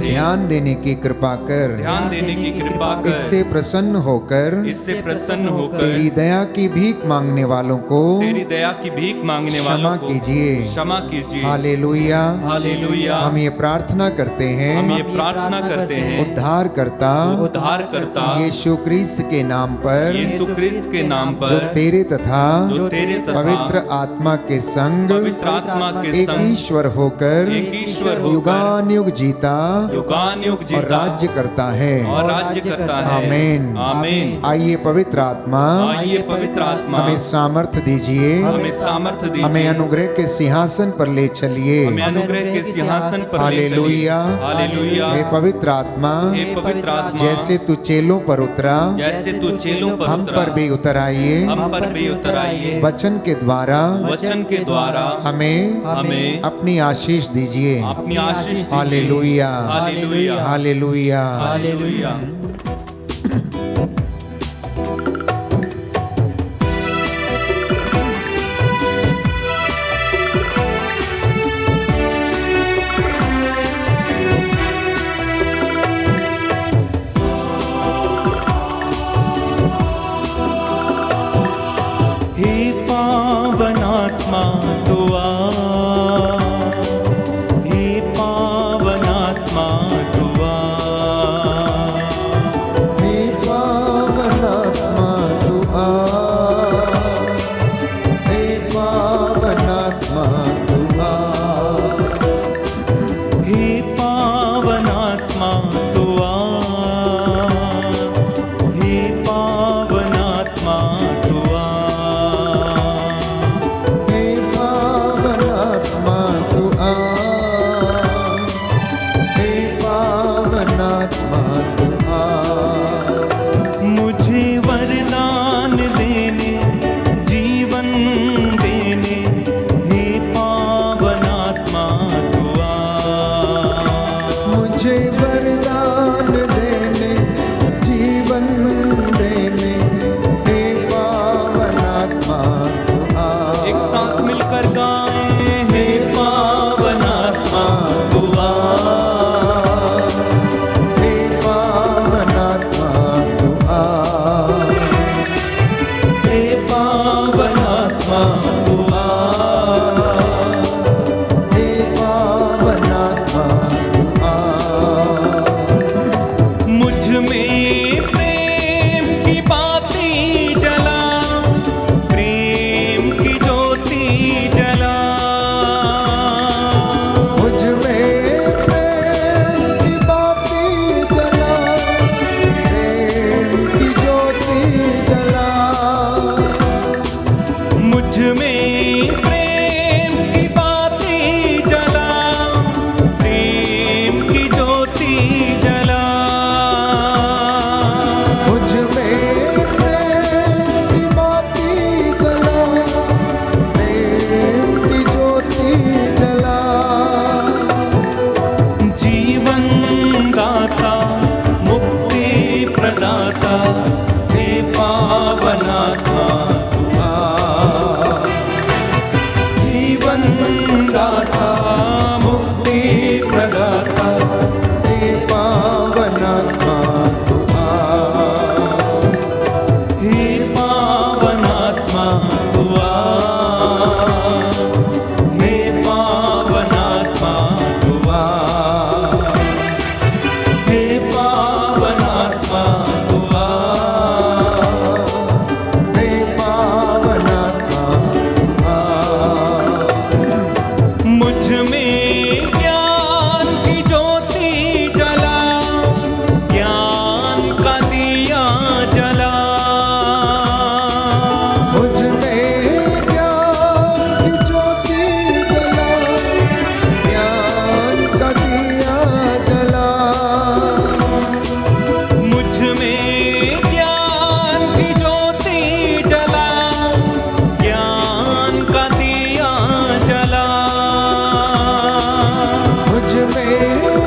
ध्यान देने की कृपा कर। देने की कृपा कर। इससे प्रसन्न होकर इससे प्रसन्न होकर तेरी दया की भीख मांगने वालों को तेरी दया की भीख मांगने क्षमा वालों को कीजिए। क्षमा कीजिए। हालेलुया। हालेलुया। हम ये प्रार्थना करते हैं हम ये प्रार्थना करते हैं उद्धारकर्ता यीशु क्रिस्त के नाम पर, यीशु क्रिस्त के नाम जो पर, तेरे तथा जो तेरे तथा पवित्र आत्मा के संग पवित्र आत्मा के एक संग ईश्वर होकर एक ईश्वर होकर युगानुयुग जीता युगानुयुग और जीता राज्य करता है। और राज्य करता है। आमीन। आमीन। आइए पवित्र आत्मा आइए पवित्र आत्मा हमें सामर्थ्य दीजिए, हमें सामर्थ्य दीजिए, हमें अनुग्रह के सिंहासन पर ले चलिए। हमें अनुग्रह के सिंहासन पर ले चलिए। हालेलुया। हालेलुया। हे पवित्र आत्मा, हे पवित्र आत्मा, जैसे तू चेलों पर उतरा, जैसे तू चेलों पर हम उतरा, पर भी उतर आइए। हम पर भी उतर आइए। वचन के द्वारा वचन के द्वारा हमें अपनी आशीष दीजिए। अपनी आशीष दीजिए। हालेलुया। हालेलुया। हालेलुया। हालेलुया। हे पावनात्मा तू आ, हे पावनात्मा तू आ, हे पावनात्मा तू आ, हे पावनात्मा तू आ, हे पावनात्मा तू आ, हे पावनात्मा तू आ, हे पावन आत्मा तू आ, हे पावन आत्मा तू आ। मुझ में प्रेम की बाती जला, प्रेम की ज्योति जला। मुझ में प्रेम की बाती जला, प्रेम की ज्योति जला। मुझ में प्रेम की बाती जला, प्रेम की ज्योति जला। मुझ में प्रेम की बाती जला, प्रेम की ज्योति जला। जीवन दाता मुक्ति प्रदाता हे पावन आत्मा तू आ। जीवन दाता मुक्ति प्रदाता हे पावन आत्मा तू आ। हे पावन आत्मा तू आ, हे पावन आत्मा तू आ, हे पावन आत्मा तू आ, हे पावन आत्मा तू आ। मुझ में ज्ञान की ज्योति जला, ज्ञान का दिया जला। मुझ में ज्ञान की ज्योति जला, ज्ञान का दिया जला। मुझ में ज्ञान की ज्योति जला, ज्ञान का दिया जला। मुझ में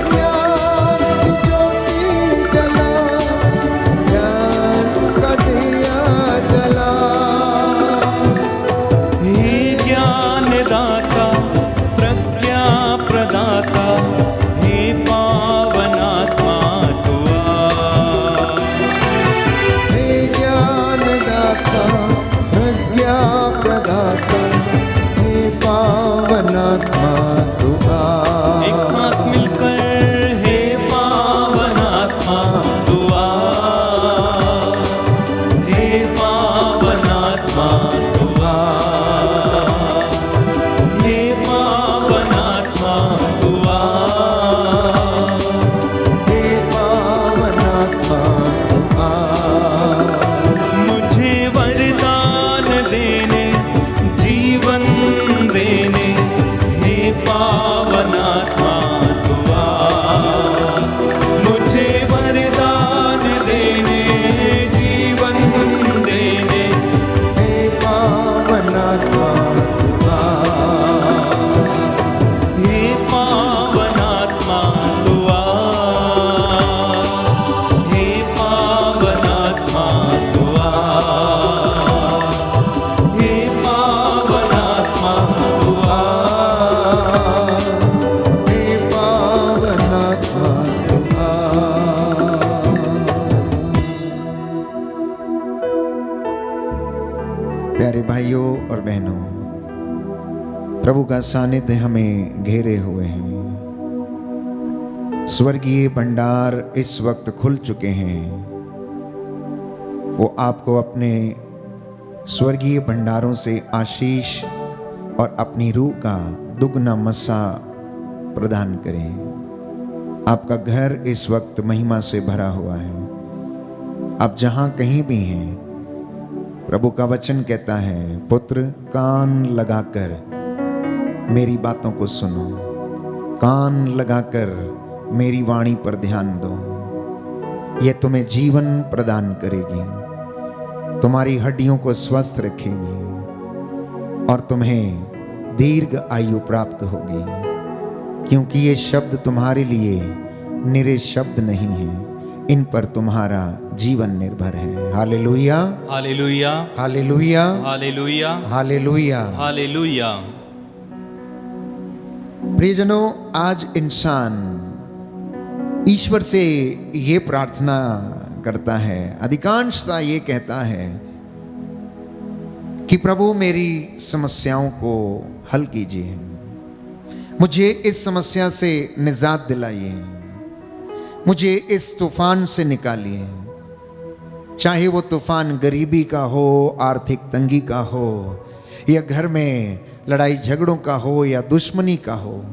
ज्ञान की ज्योति जला, ज्ञान का दिया जला। हे ज्ञान दाता प्रज्ञा प्रदाता हे पावन आत्मा तू आ। हे ज्ञान दाता प्रज्ञा प्रदाता हे पावन आत्मा तू आ। एक साथ मिलकर हे पावन आत्मा तू आ, हे पावन आत्मा तू आ, हे पावन आत्मा तू आ, हे पावन आत्मा तू आ। मुझे वरदान देने जीवन देने हे पावन आत्मा तू आ। मुझे वरदान देने जीवन देने हे पावन आत्मा तू आ। हे पावन आत्मा तू आ, हे पावन आत्मा तू आ, हे पावन आत्मा तू आ। हे पावन आत्मा तू आ। प्यारे भाइयों और बहनों, प्रभु का सानिध्य हमें घेरे हुए हैं। स्वर्गीय भंडार इस वक्त खुल चुके हैं। वो आपको अपने स्वर्गीय भंडारों से आशीष और अपनी रूह का दुगना मस्सा प्रदान करें। आपका घर इस वक्त महिमा से भरा हुआ है। आप जहां कहीं भी हैं, प्रभु का वचन कहता है, पुत्र कान लगाकर मेरी बातों को सुनो, कान लगाकर मेरी वाणी पर ध्यान दो। यह तुम्हें जीवन प्रदान करेगी, तुम्हारी हड्डियों को स्वस्थ रखेगी और तुम्हें दीर्घ आयु प्राप्त होगी, क्योंकि ये शब्द तुम्हारे लिए निरे शब्द नहीं हैं, इन पर तुम्हारा जीवन निर्भर है। Hallelujah, hallelujah, hallelujah, hallelujah, hallelujah. Hallelujah. प्रियजनों, आज इंसान ईश्वर से ये प्रार्थना करता है, अधिकांशतः ये कहता है कि प्रभु मेरी समस्याओं को हल कीजिए, मुझे इस समस्या से निजात दिलाइए, मुझे इस तूफान से निकालिए, चाहे वो तूफान गरीबी का हो, आर्थिक तंगी का हो, या घर में लड़ाई झगड़ों का हो, या दुश्मनी का हो।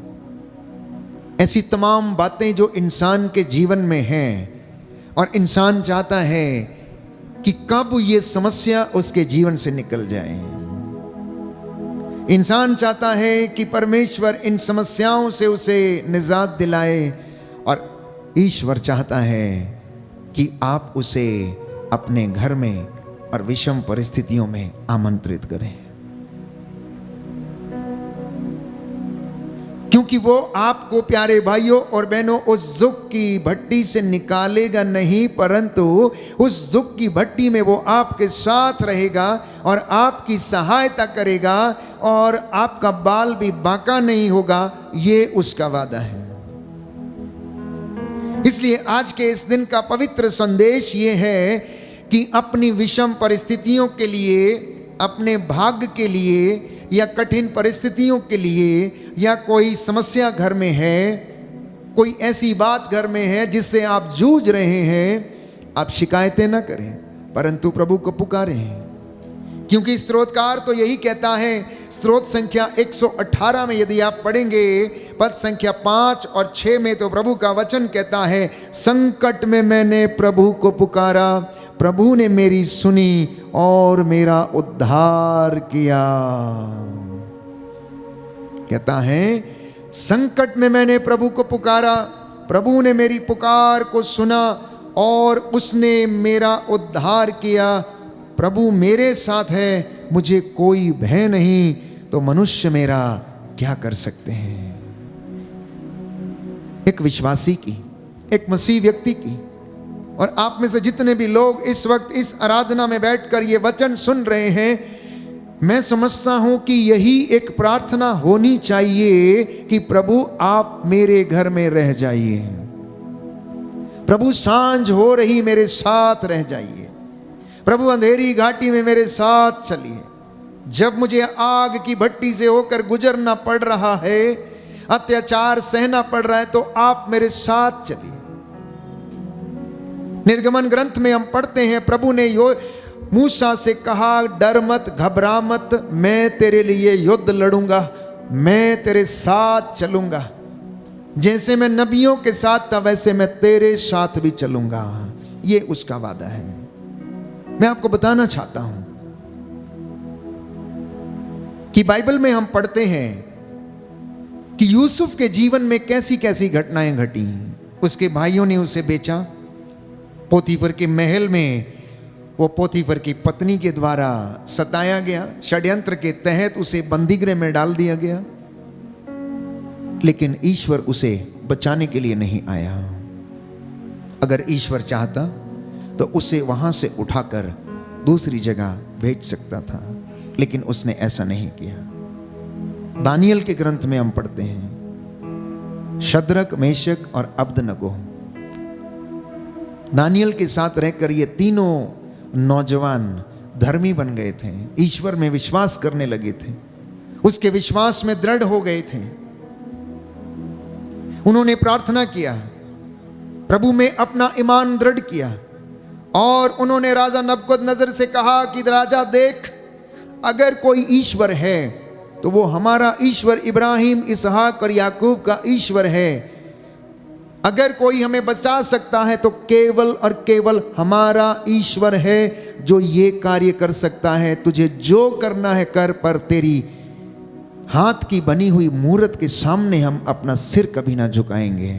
ऐसी तमाम बातें जो इंसान के जीवन में हैं और इंसान चाहता है कि कब ये समस्या उसके जीवन से निकल जाए। इंसान चाहता है कि परमेश्वर इन समस्याओं से उसे निजात दिलाए, और ईश्वर चाहता है कि आप उसे अपने घर में और विषम परिस्थितियों में आमंत्रित करें, क्योंकि वो आपको प्यारे भाइयों और बहनों उस दुख की भट्टी से निकालेगा नहीं, परंतु उस दुख की भट्टी में वो आपके साथ रहेगा और आपकी सहायता करेगा, और आपका बाल भी बांका नहीं होगा, ये उसका वादा है। इसलिए आज के इस दिन का पवित्र संदेश ये है कि अपनी विषम परिस्थितियों के लिए, अपने भाग्य के लिए, या कठिन परिस्थितियों के लिए, या कोई समस्या घर में है, कोई ऐसी बात घर में है जिससे आप जूझ रहे हैं, आप शिकायतें ना करें, परंतु प्रभु को पुकारें। क्योंकि स्तोत्रकार तो यही कहता है, स्तोत्र संख्या 118 में यदि आप पढ़ेंगे पद संख्या 5 और 6 में, तो प्रभु का वचन कहता है, संकट में मैंने प्रभु को पुकारा, प्रभु ने मेरी सुनी और मेरा उद्धार किया। कहता है, संकट में मैंने प्रभु को पुकारा, प्रभु ने मेरी पुकार को सुना और उसने मेरा उद्धार किया। प्रभु मेरे साथ है, मुझे कोई भय नहीं, तो मनुष्य मेरा क्या कर सकते हैं। एक विश्वासी की, एक मसीह व्यक्ति की, और आप में से जितने भी लोग इस वक्त इस आराधना में बैठकर ये वचन सुन रहे हैं, मैं समझता हूं कि यही एक प्रार्थना होनी चाहिए कि प्रभु आप मेरे घर में रह जाइए, प्रभु सांझ हो रही मेरे साथ रह जाइए, प्रभु अंधेरी घाटी में मेरे साथ चलिए, जब मुझे आग की भट्टी से होकर गुजरना पड़ रहा है, अत्याचार सहना पड़ रहा है, तो आप मेरे साथ चलिए। निर्गमन ग्रंथ में हम पढ़ते हैं, प्रभु ने मूसा से कहा, डर मत, घबरा मत, मैं तेरे लिए युद्ध लड़ूंगा, मैं तेरे साथ चलूंगा, जैसे मैं नबियों के साथ था वैसे मैं तेरे साथ भी चलूंगा। ये उसका वादा है। मैं आपको बताना चाहता हूं कि बाइबल में हम पढ़ते हैं कि यूसुफ के जीवन में कैसी कैसी घटनाएं घटी। उसके भाइयों ने उसे बेचा, पोतीफर के महल में वो पोतीफर की पत्नी के द्वारा सताया गया, षड्यंत्र के तहत उसे बंदीगृह में डाल दिया गया, लेकिन ईश्वर उसे बचाने के लिए नहीं आया। अगर ईश्वर चाहता तो उसे वहां से उठाकर दूसरी जगह भेज सकता था, लेकिन उसने ऐसा नहीं किया। दानियल के ग्रंथ में हम पढ़ते हैं, शद्रक, मेशक और अबदनगो दानियल के साथ रहकर ये तीनों नौजवान धर्मी बन गए थे, ईश्वर में विश्वास करने लगे थे, उसके विश्वास में दृढ़ हो गए थे। उन्होंने प्रार्थना किया, प्रभु में अपना ईमान दृढ़ किया, और उन्होंने राजा नबूकदनेस्सर से कहा कि राजा देख, अगर कोई ईश्वर है तो वो हमारा ईश्वर इब्राहिम, इसहाक और याकूब का ईश्वर है। अगर कोई हमें बचा सकता है तो केवल और केवल हमारा ईश्वर है जो ये कार्य कर सकता है। तुझे जो करना है कर, पर तेरी हाथ की बनी हुई मूर्त के सामने हम अपना सिर कभी ना झुकाएंगे।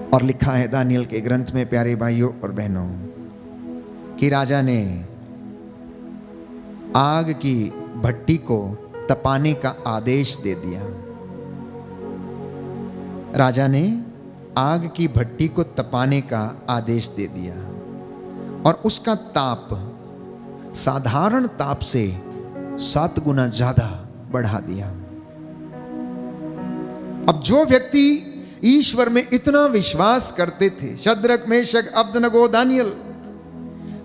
और लिखा है दानियल के ग्रंथ में, प्यारे भाइयों और बहनों, कि राजा ने आग की भट्टी को तपाने का आदेश दे दिया। राजा ने आग की भट्टी को तपाने का आदेश दे दिया, और उसका ताप साधारण ताप से 7 गुना ज्यादा बढ़ा दिया। अब जो व्यक्ति ईश्वर में इतना विश्वास करते थे, शद्रक, मेशक, अबदनगो, दानियल,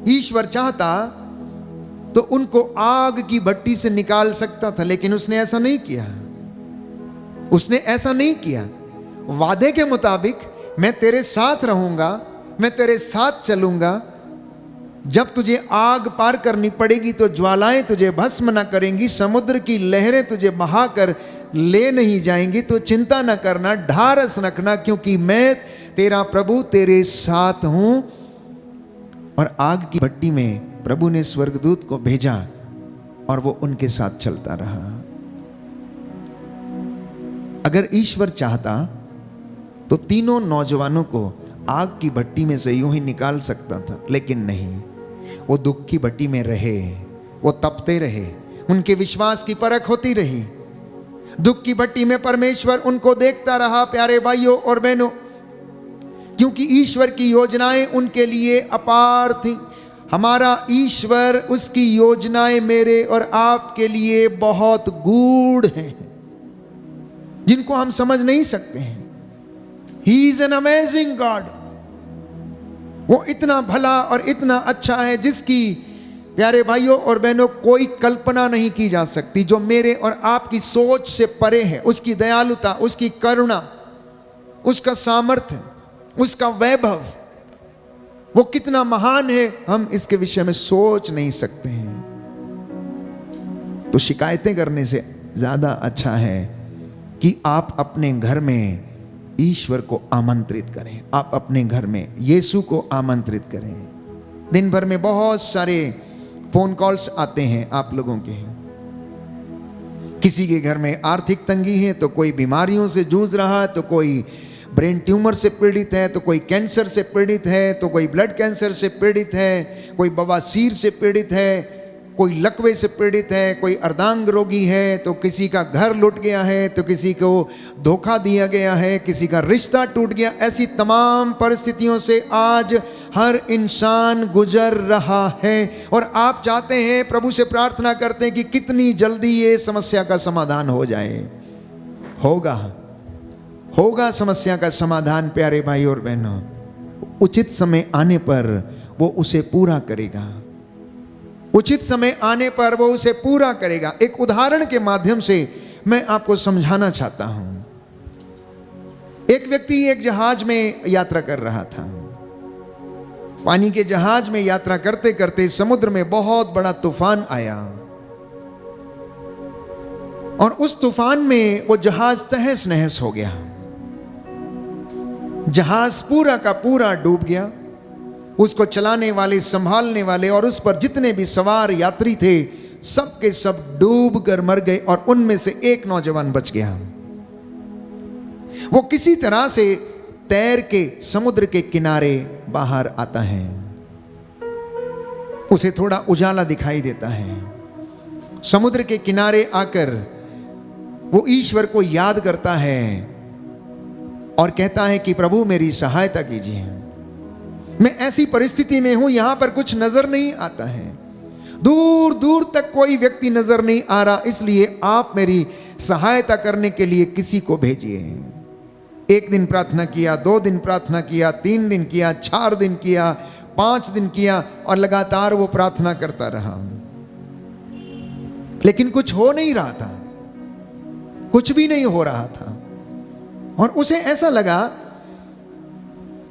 ईश्वर चाहता तो उनको आग की भट्टी से निकाल सकता था, लेकिन उसने ऐसा नहीं किया। उसने ऐसा नहीं किया। वादे के मुताबिक मैं तेरे साथ रहूंगा, मैं तेरे साथ चलूंगा। जब तुझे आग पार करनी पड़ेगी तो ज्वालाएं तुझे भस्म न करेंगी, समुद्र की लहरें तुझे बहाकर ले नहीं जाएंगी, तो चिंता न करना, ढारस रखना, क्योंकि मैं तेरा प्रभु तेरे साथ हूं। और आग की भट्टी में प्रभु ने स्वर्गदूत को भेजा और वो उनके साथ चलता रहा। अगर ईश्वर चाहता तो तीनों नौजवानों को आग की भट्टी में से यूं ही निकाल सकता था, लेकिन नहीं। वो दुख की भट्टी में रहे, वो तपते रहे, उनके विश्वास की परख होती रही। दुख की भट्टी में परमेश्वर उनको देखता रहा। प्यारे भाइयों और बहनों, क्योंकि ईश्वर की योजनाएं उनके लिए अपार थी। हमारा ईश्वर, उसकी योजनाएं मेरे और आपके लिए बहुत गूढ़ हैं, जिनको हम समझ नहीं सकते हैं। He is an amazing God। वो इतना भला और इतना अच्छा है जिसकी, प्यारे भाइयों और बहनों, कोई कल्पना नहीं की जा सकती, जो मेरे और आपकी सोच से परे है। उसकी दयालुता, उसकी करुणा, उसका सामर्थ्य, उसका वैभव, वो कितना महान है, हम इसके विषय में सोच नहीं सकते हैं। तो शिकायतें करने से ज्यादा अच्छा है कि आप अपने घर में ईश्वर को आमंत्रित करें। आप अपने घर में यीशु को आमंत्रित करें। दिन भर में बहुत सारे फोन कॉल्स आते हैं आप लोगों के। किसी के घर में आर्थिक तंगी है, तो कोई बीमारियों से जूझ रहा है, तो कोई ब्रेन ट्यूमर से पीड़ित है, तो कोई कैंसर से पीड़ित है, तो कोई ब्लड कैंसर से पीड़ित है, कोई बवासीर से पीड़ित है, कोई लकवे से पीड़ित है, कोई अर्धांग रोगी है, तो किसी का घर लुट गया है, तो किसी को धोखा दिया गया है, किसी का रिश्ता टूट गया। ऐसी तमाम परिस्थितियों से आज हर इंसान गुजर रहा है। और आप चाहते हैं, प्रभु से प्रार्थना करते हैं कि कितनी जल्दी ये समस्या का समाधान हो जाए। होगा समस्या का समाधान, प्यारे भाई और बहनों। उचित समय आने पर वो उसे पूरा करेगा। उचित समय आने पर वो उसे पूरा करेगा। एक उदाहरण के माध्यम से मैं आपको समझाना चाहता हूं। एक व्यक्ति एक जहाज में यात्रा कर रहा था। पानी के जहाज में यात्रा करते करते समुद्र में बहुत बड़ा तूफान आया और उस तूफान में वो जहाज तहस नहस हो गया। जहाज पूरा का पूरा डूब गया। उसको चलाने वाले, संभालने वाले और उस पर जितने भी सवार यात्री थे, सब के सब डूब कर मर गए और उनमें से एक नौजवान बच गया। वो किसी तरह से तैर के समुद्र के किनारे बाहर आता है। उसे थोड़ा उजाला दिखाई देता है। समुद्र के किनारे आकर वो ईश्वर को याद करता है और कहता है कि प्रभु मेरी सहायता कीजिए। मैं ऐसी परिस्थिति में हूं, यहां पर कुछ नजर नहीं आता है, दूर दूर तक कोई व्यक्ति नजर नहीं आ रहा, इसलिए आप मेरी सहायता करने के लिए किसी को भेजिए। 1 दिन प्रार्थना किया, 2 दिन प्रार्थना किया, 3 दिन किया, 4 दिन किया, 5 दिन किया और लगातार वो प्रार्थना करता रहा, लेकिन कुछ हो नहीं रहा था, कुछ भी नहीं हो रहा था। और उसे ऐसा लगा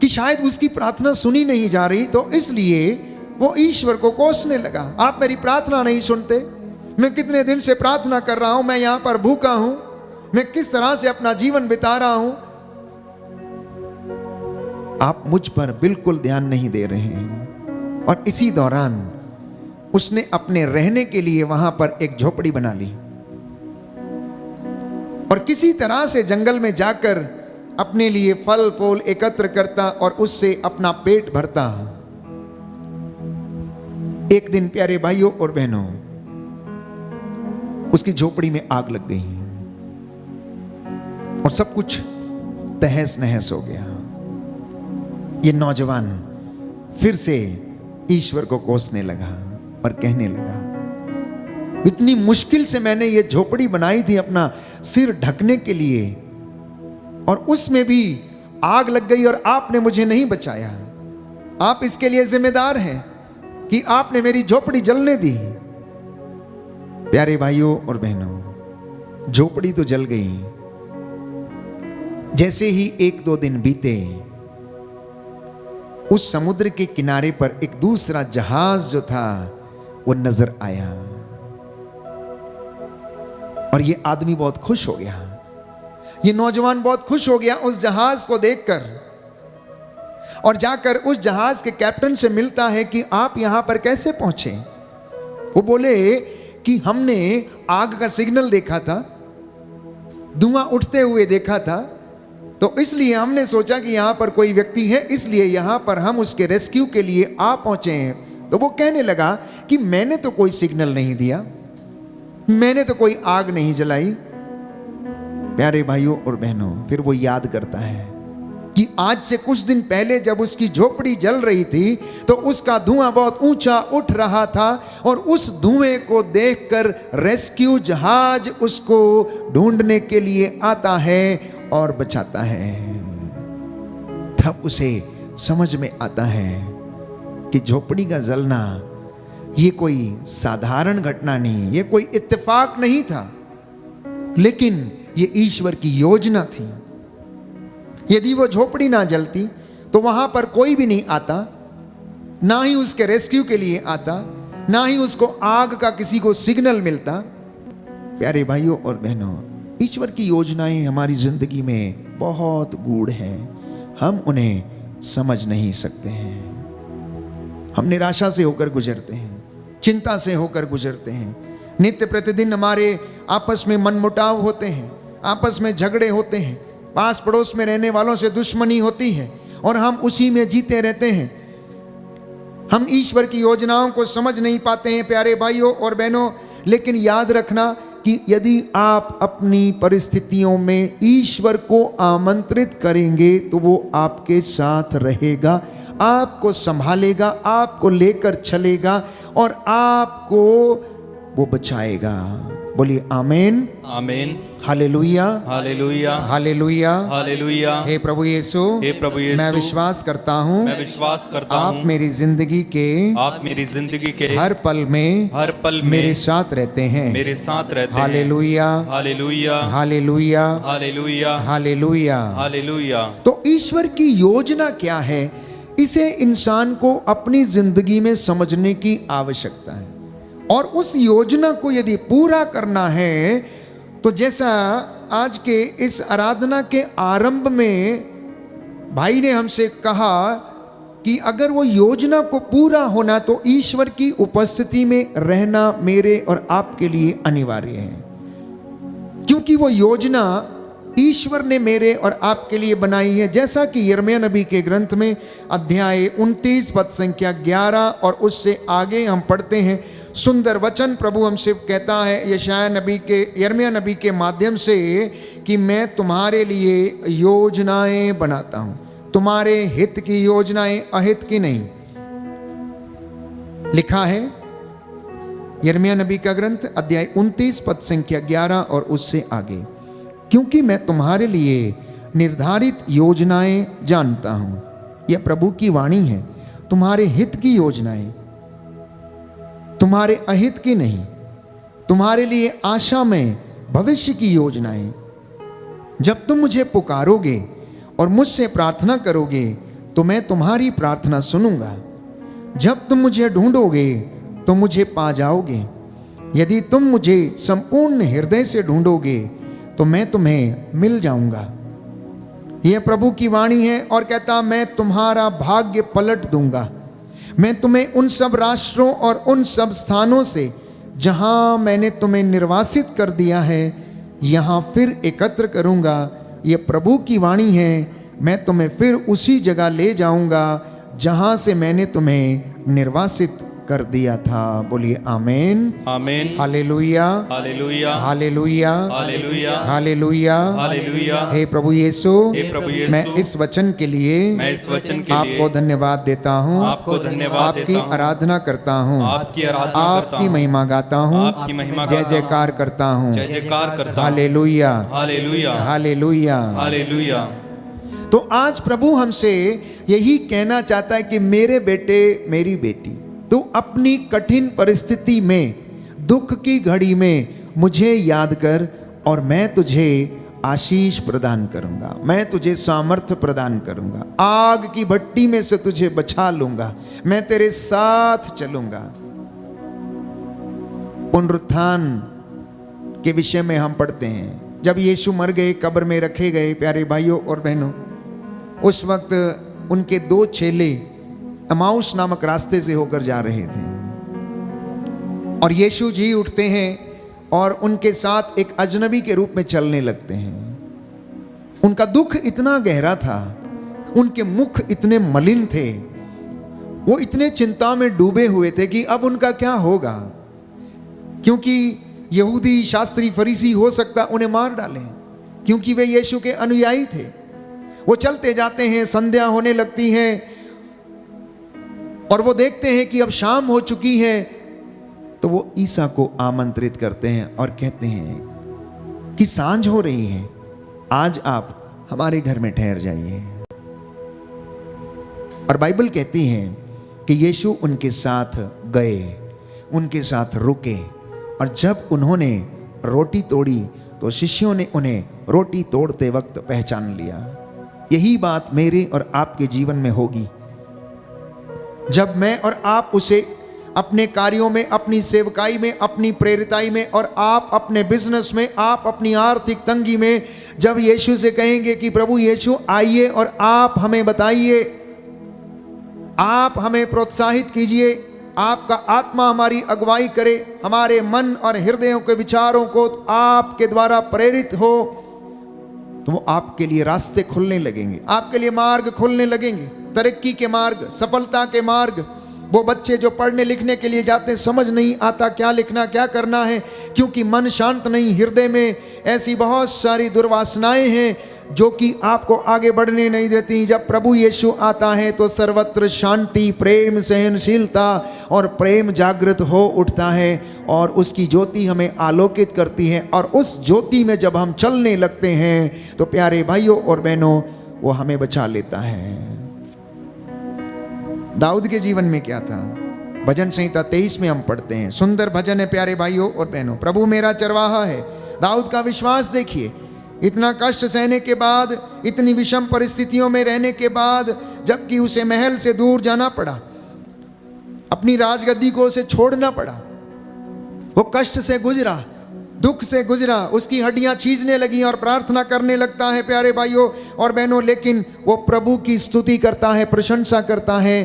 कि शायद उसकी प्रार्थना सुनी नहीं जा रही, तो इसलिए वो ईश्वर को कोसने लगा। आप मेरी प्रार्थना नहीं सुनते, मैं कितने दिन से प्रार्थना कर रहा हूं, मैं यहां पर भूखा हूं, मैं किस तरह से अपना जीवन बिता रहा हूं, आप मुझ पर बिल्कुल ध्यान नहीं दे रहे हैं। और इसी दौरान उसने अपने रहने के लिए वहां पर एक झोपड़ी बना ली और किसी तरह से जंगल में जाकर अपने लिए फल फूल एकत्र करता और उससे अपना पेट भरता। एक दिन प्यारे भाइयों और बहनों, उसकी झोपड़ी में आग लग गई और सब कुछ तहस नहस हो गया। ये नौजवान फिर से ईश्वर को कोसने लगा और कहने लगा, इतनी मुश्किल से मैंने ये झोपड़ी बनाई थी अपना सिर ढकने के लिए, और उसमें भी आग लग गई और आपने मुझे नहीं बचाया। आप इसके लिए जिम्मेदार हैं कि आपने मेरी झोपड़ी जलने दी। प्यारे भाइयों और बहनों, झोपड़ी तो जल गई। जैसे ही 1-2 दिन बीते, उस समुद्र के किनारे पर एक दूसरा जहाज जो था वो नजर आया और ये आदमी बहुत खुश हो गया। ये नौजवान बहुत खुश हो गया उस जहाज को देखकर, और जाकर उस जहाज के कैप्टन से मिलता है कि आप यहां पर कैसे पहुंचे। वो बोले कि हमने आग का सिग्नल देखा था, धुआं उठते हुए देखा था, तो इसलिए हमने सोचा कि यहां पर कोई व्यक्ति है, इसलिए यहां पर हम उसके रेस्क्यू के लिए आ पहुंचे हैं। तो वो कहने लगा कि मैंने तो कोई सिग्नल नहीं दिया, मैंने तो कोई आग नहीं जलाई। प्यारे भाइयों और बहनों, फिर वो याद करता है कि आज से कुछ दिन पहले जब उसकी झोपड़ी जल रही थी तो उसका धुआं बहुत ऊंचा उठ रहा था, और उस धुएं को देखकर रेस्क्यू जहाज उसको ढूंढने के लिए आता है और बचाता है। तब उसे समझ में आता है कि झोपड़ी का जलना ये कोई साधारण घटना नहीं, ये कोई इत्तेफाक नहीं था, लेकिन ये ईश्वर की योजना थी। यदि वो झोपड़ी ना जलती तो वहां पर कोई भी नहीं आता, ना ही उसके रेस्क्यू के लिए आता, ना ही उसको आग का किसी को सिग्नल मिलता। प्यारे भाइयों और बहनों, ईश्वर की योजनाएं हमारी जिंदगी में बहुत गूढ़ हैं, हम उन्हें समझ नहीं सकते हैं। हम निराशा से होकर गुजरते हैं, चिंता से होकर गुजरते हैं। नित्य प्रतिदिन हमारे आपस में मनमुटाव होते हैं, आपस में झगड़े होते हैं, पास पड़ोस में रहने वालों से दुश्मनी होती है, और हम उसी में जीते रहते हैं। हम ईश्वर की योजनाओं को समझ नहीं पाते हैं प्यारे भाइयों और बहनों। लेकिन याद रखना कि यदि आप अपनी परिस्थितियों में ईश्वर को आमंत्रित करेंगे तो वो आपके साथ रहेगा, आपको संभालेगा, आपको लेकर चलेगा और आपको वो बचाएगा। बोलिए आमीन, आमीन, हालेलुया, हालेलुया, हालेलुया, हालेलुया। हे प्रभु यीशु, हे प्रभु यीशु, मैं विश्वास करता हूँ, मैं विश्वास करता आप हूँ, मेरी जिंदगी के आप मेरी जिंदगी के हर पल में मेरे साथ रहते हैं। मेरे साथ रहते हैं। Hallelujah, hallelujah, hallelujah, hallelujah, hallelujah. Hallelujah. तो ईश्वर की योजना क्या है, इसे इंसान को अपनी जिंदगी में समझने की आवश्यकता है। और उस योजना को यदि पूरा करना है तो जैसा आज के इस आराधना के आरंभ में भाई ने हमसे कहा कि अगर वो योजना को पूरा होना तो ईश्वर की उपस्थिति में रहना मेरे और आपके लिए अनिवार्य है, क्योंकि वो योजना ईश्वर ने मेरे और आपके लिए बनाई है। जैसा कि यिर्मयाह नबी के ग्रंथ में अध्याय 29 पद संख्या 11 और उससे आगे हम पढ़ते हैं, सुंदर वचन प्रभु हमसे कहता है यिर्मयाह नबी के माध्यम से कि मैं तुम्हारे लिए योजनाएं बनाता हूं, तुम्हारे हित की योजनाएं, अहित की नहीं। लिखा है यिर्मयाह नबी का ग्रंथ अध्याय 29 पद संख्या 11 और उससे आगे, क्योंकि मैं तुम्हारे लिए निर्धारित योजनाएं जानता हूं। यह प्रभु की वाणी है, तुम्हारे हित की योजनाएं, तुम्हारे अहित की नहीं, तुम्हारे लिए आशा में भविष्य की योजनाएं। जब तुम मुझे पुकारोगे और मुझसे प्रार्थना करोगे तो मैं तुम्हारी प्रार्थना सुनूंगा। जब तुम मुझे ढूंढोगे तो मुझे पा जाओगे। यदि तुम मुझे संपूर्ण हृदय से ढूंढोगे तो मैं तुम्हें मिल जाऊंगा। यह प्रभु की वाणी है और कहता, मैं तुम्हारा भाग्य पलट दूंगा। मैं तुम्हें उन सब राष्ट्रों और उन सब स्थानों से जहां मैंने तुम्हें निर्वासित कर दिया है यहां फिर एकत्र करूंगा। यह प्रभु की वाणी है, मैं तुम्हें फिर उसी जगह ले जाऊंगा जहां से मैंने तुम्हें निर्वासित कर दिया था। बोलिए आमीन, आमीन, hallelujah, hallelujah, hallelujah, hallelujah, hallelujah, hallelujah. हे प्रभु यीशु, हे प्रभु यीशु, मैं इस वचन के लिए आपको धन्यवाद देता हूँ, आपको धन्यवाद आपकी देता हूँ, आराधना करता हूँ, आपकी आराधना करता आपकी हूँ, महिमा गाता हूँ, आपकी महिमा जय गाता हूँ, जयकार करता हूँ। जय जयकार करता हूँ। Hallelujah, hallelujah, hallelujah, hallelujah. तो आज प्रभु हमसे यही कहना चाहता है कि मेरे बेटे, मेरी बेटी, तो अपनी कठिन परिस्थिति में दुख की घड़ी में मुझे याद कर और मैं तुझे आशीष प्रदान करूंगा, मैं तुझे सामर्थ्य प्रदान करूंगा, आग की भट्टी में से तुझे बचा लूंगा, मैं तेरे साथ चलूंगा। पुनरुत्थान के विषय में हम पढ़ते हैं, जब यीशु मर गए, कब्र में रखे गए, प्यारे भाइयों और बहनों, उस वक्त उनके 2 चेले एमाउस नामक रास्ते से होकर जा रहे थे और यीशु जी उठते हैं और उनके साथ एक अजनबी के रूप में चलने लगते हैं। उनका दुख इतना गहरा था, उनके मुख इतने मलिन थे, वो इतने चिंता में डूबे हुए थे कि अब उनका क्या होगा, क्योंकि यहूदी शास्त्री फरीसी हो सकता उन्हें मार डालें, क्योंकि वे यीशु के अनुयायी थे। वो चलते जाते हैं, संध्या होने लगती है और वो देखते हैं कि अब शाम हो चुकी है, तो वो ईसा को आमंत्रित करते हैं और कहते हैं कि सांझ हो रही है, आज आप हमारे घर में ठहर जाइए। और बाइबल कहती है कि यीशु उनके साथ गए, उनके साथ रुके, और जब उन्होंने रोटी तोड़ी तो शिष्यों ने उन्हें रोटी तोड़ते वक्त पहचान लिया। यही बात मेरे और आपके जीवन में होगी। जब मैं और आप उसे अपने कार्यों में, अपनी सेवकाई में, अपनी प्रेरिताई में, और आप अपने बिजनेस में, आप अपनी आर्थिक तंगी में, जब यीशु से कहेंगे कि प्रभु यीशु आइए और आप हमें बताइए, आप हमें प्रोत्साहित कीजिए, आपका आत्मा हमारी अगुवाई करे, हमारे मन और हृदयों के विचारों को आपके द्वारा प्रेरित हो, तो वो आपके लिए रास्ते खुलने लगेंगे, आपके लिए मार्ग खुलने लगेंगे, तरक्की के मार्ग, सफलता के मार्ग। वो बच्चे जो पढ़ने लिखने के लिए जाते हैं, समझ नहीं आता क्या लिखना, क्या करना है, क्योंकि मन शांत नहीं, हृदय में ऐसी बहुत सारी दुर्वासनाएं हैं जो कि आपको आगे बढ़ने नहीं देती। जब प्रभु यीशु आता है तो सर्वत्र शांति, प्रेम, सहनशीलता और प्रेम जागृत हो उठता है और उसकी ज्योति हमें आलोकित करती है, और उस ज्योति में जब हम चलने लगते हैं तो प्यारे भाइयों और बहनों, वो हमें बचा लेता है। दाऊद के जीवन में क्या था? भजन संहिता 23 में हम पढ़ते हैं, सुंदर भजन है प्यारे भाइयों और बहनों, प्रभु मेरा चरवाहा है। दाऊद का विश्वास देखिए, इतना कष्ट सहने के बाद, इतनी विषम परिस्थितियों में रहने के बाद, जबकि उसे महल से दूर जाना पड़ा, अपनी राजगद्दी को उसे छोड़ना पड़ा, वो कष्ट से गुजरा, दुख से गुजरा, उसकी हड्डियां छीजने लगी और प्रार्थना करने लगता है प्यारे भाइयों और बहनों, लेकिन वो प्रभु की स्तुति करता है, प्रशंसा करता है,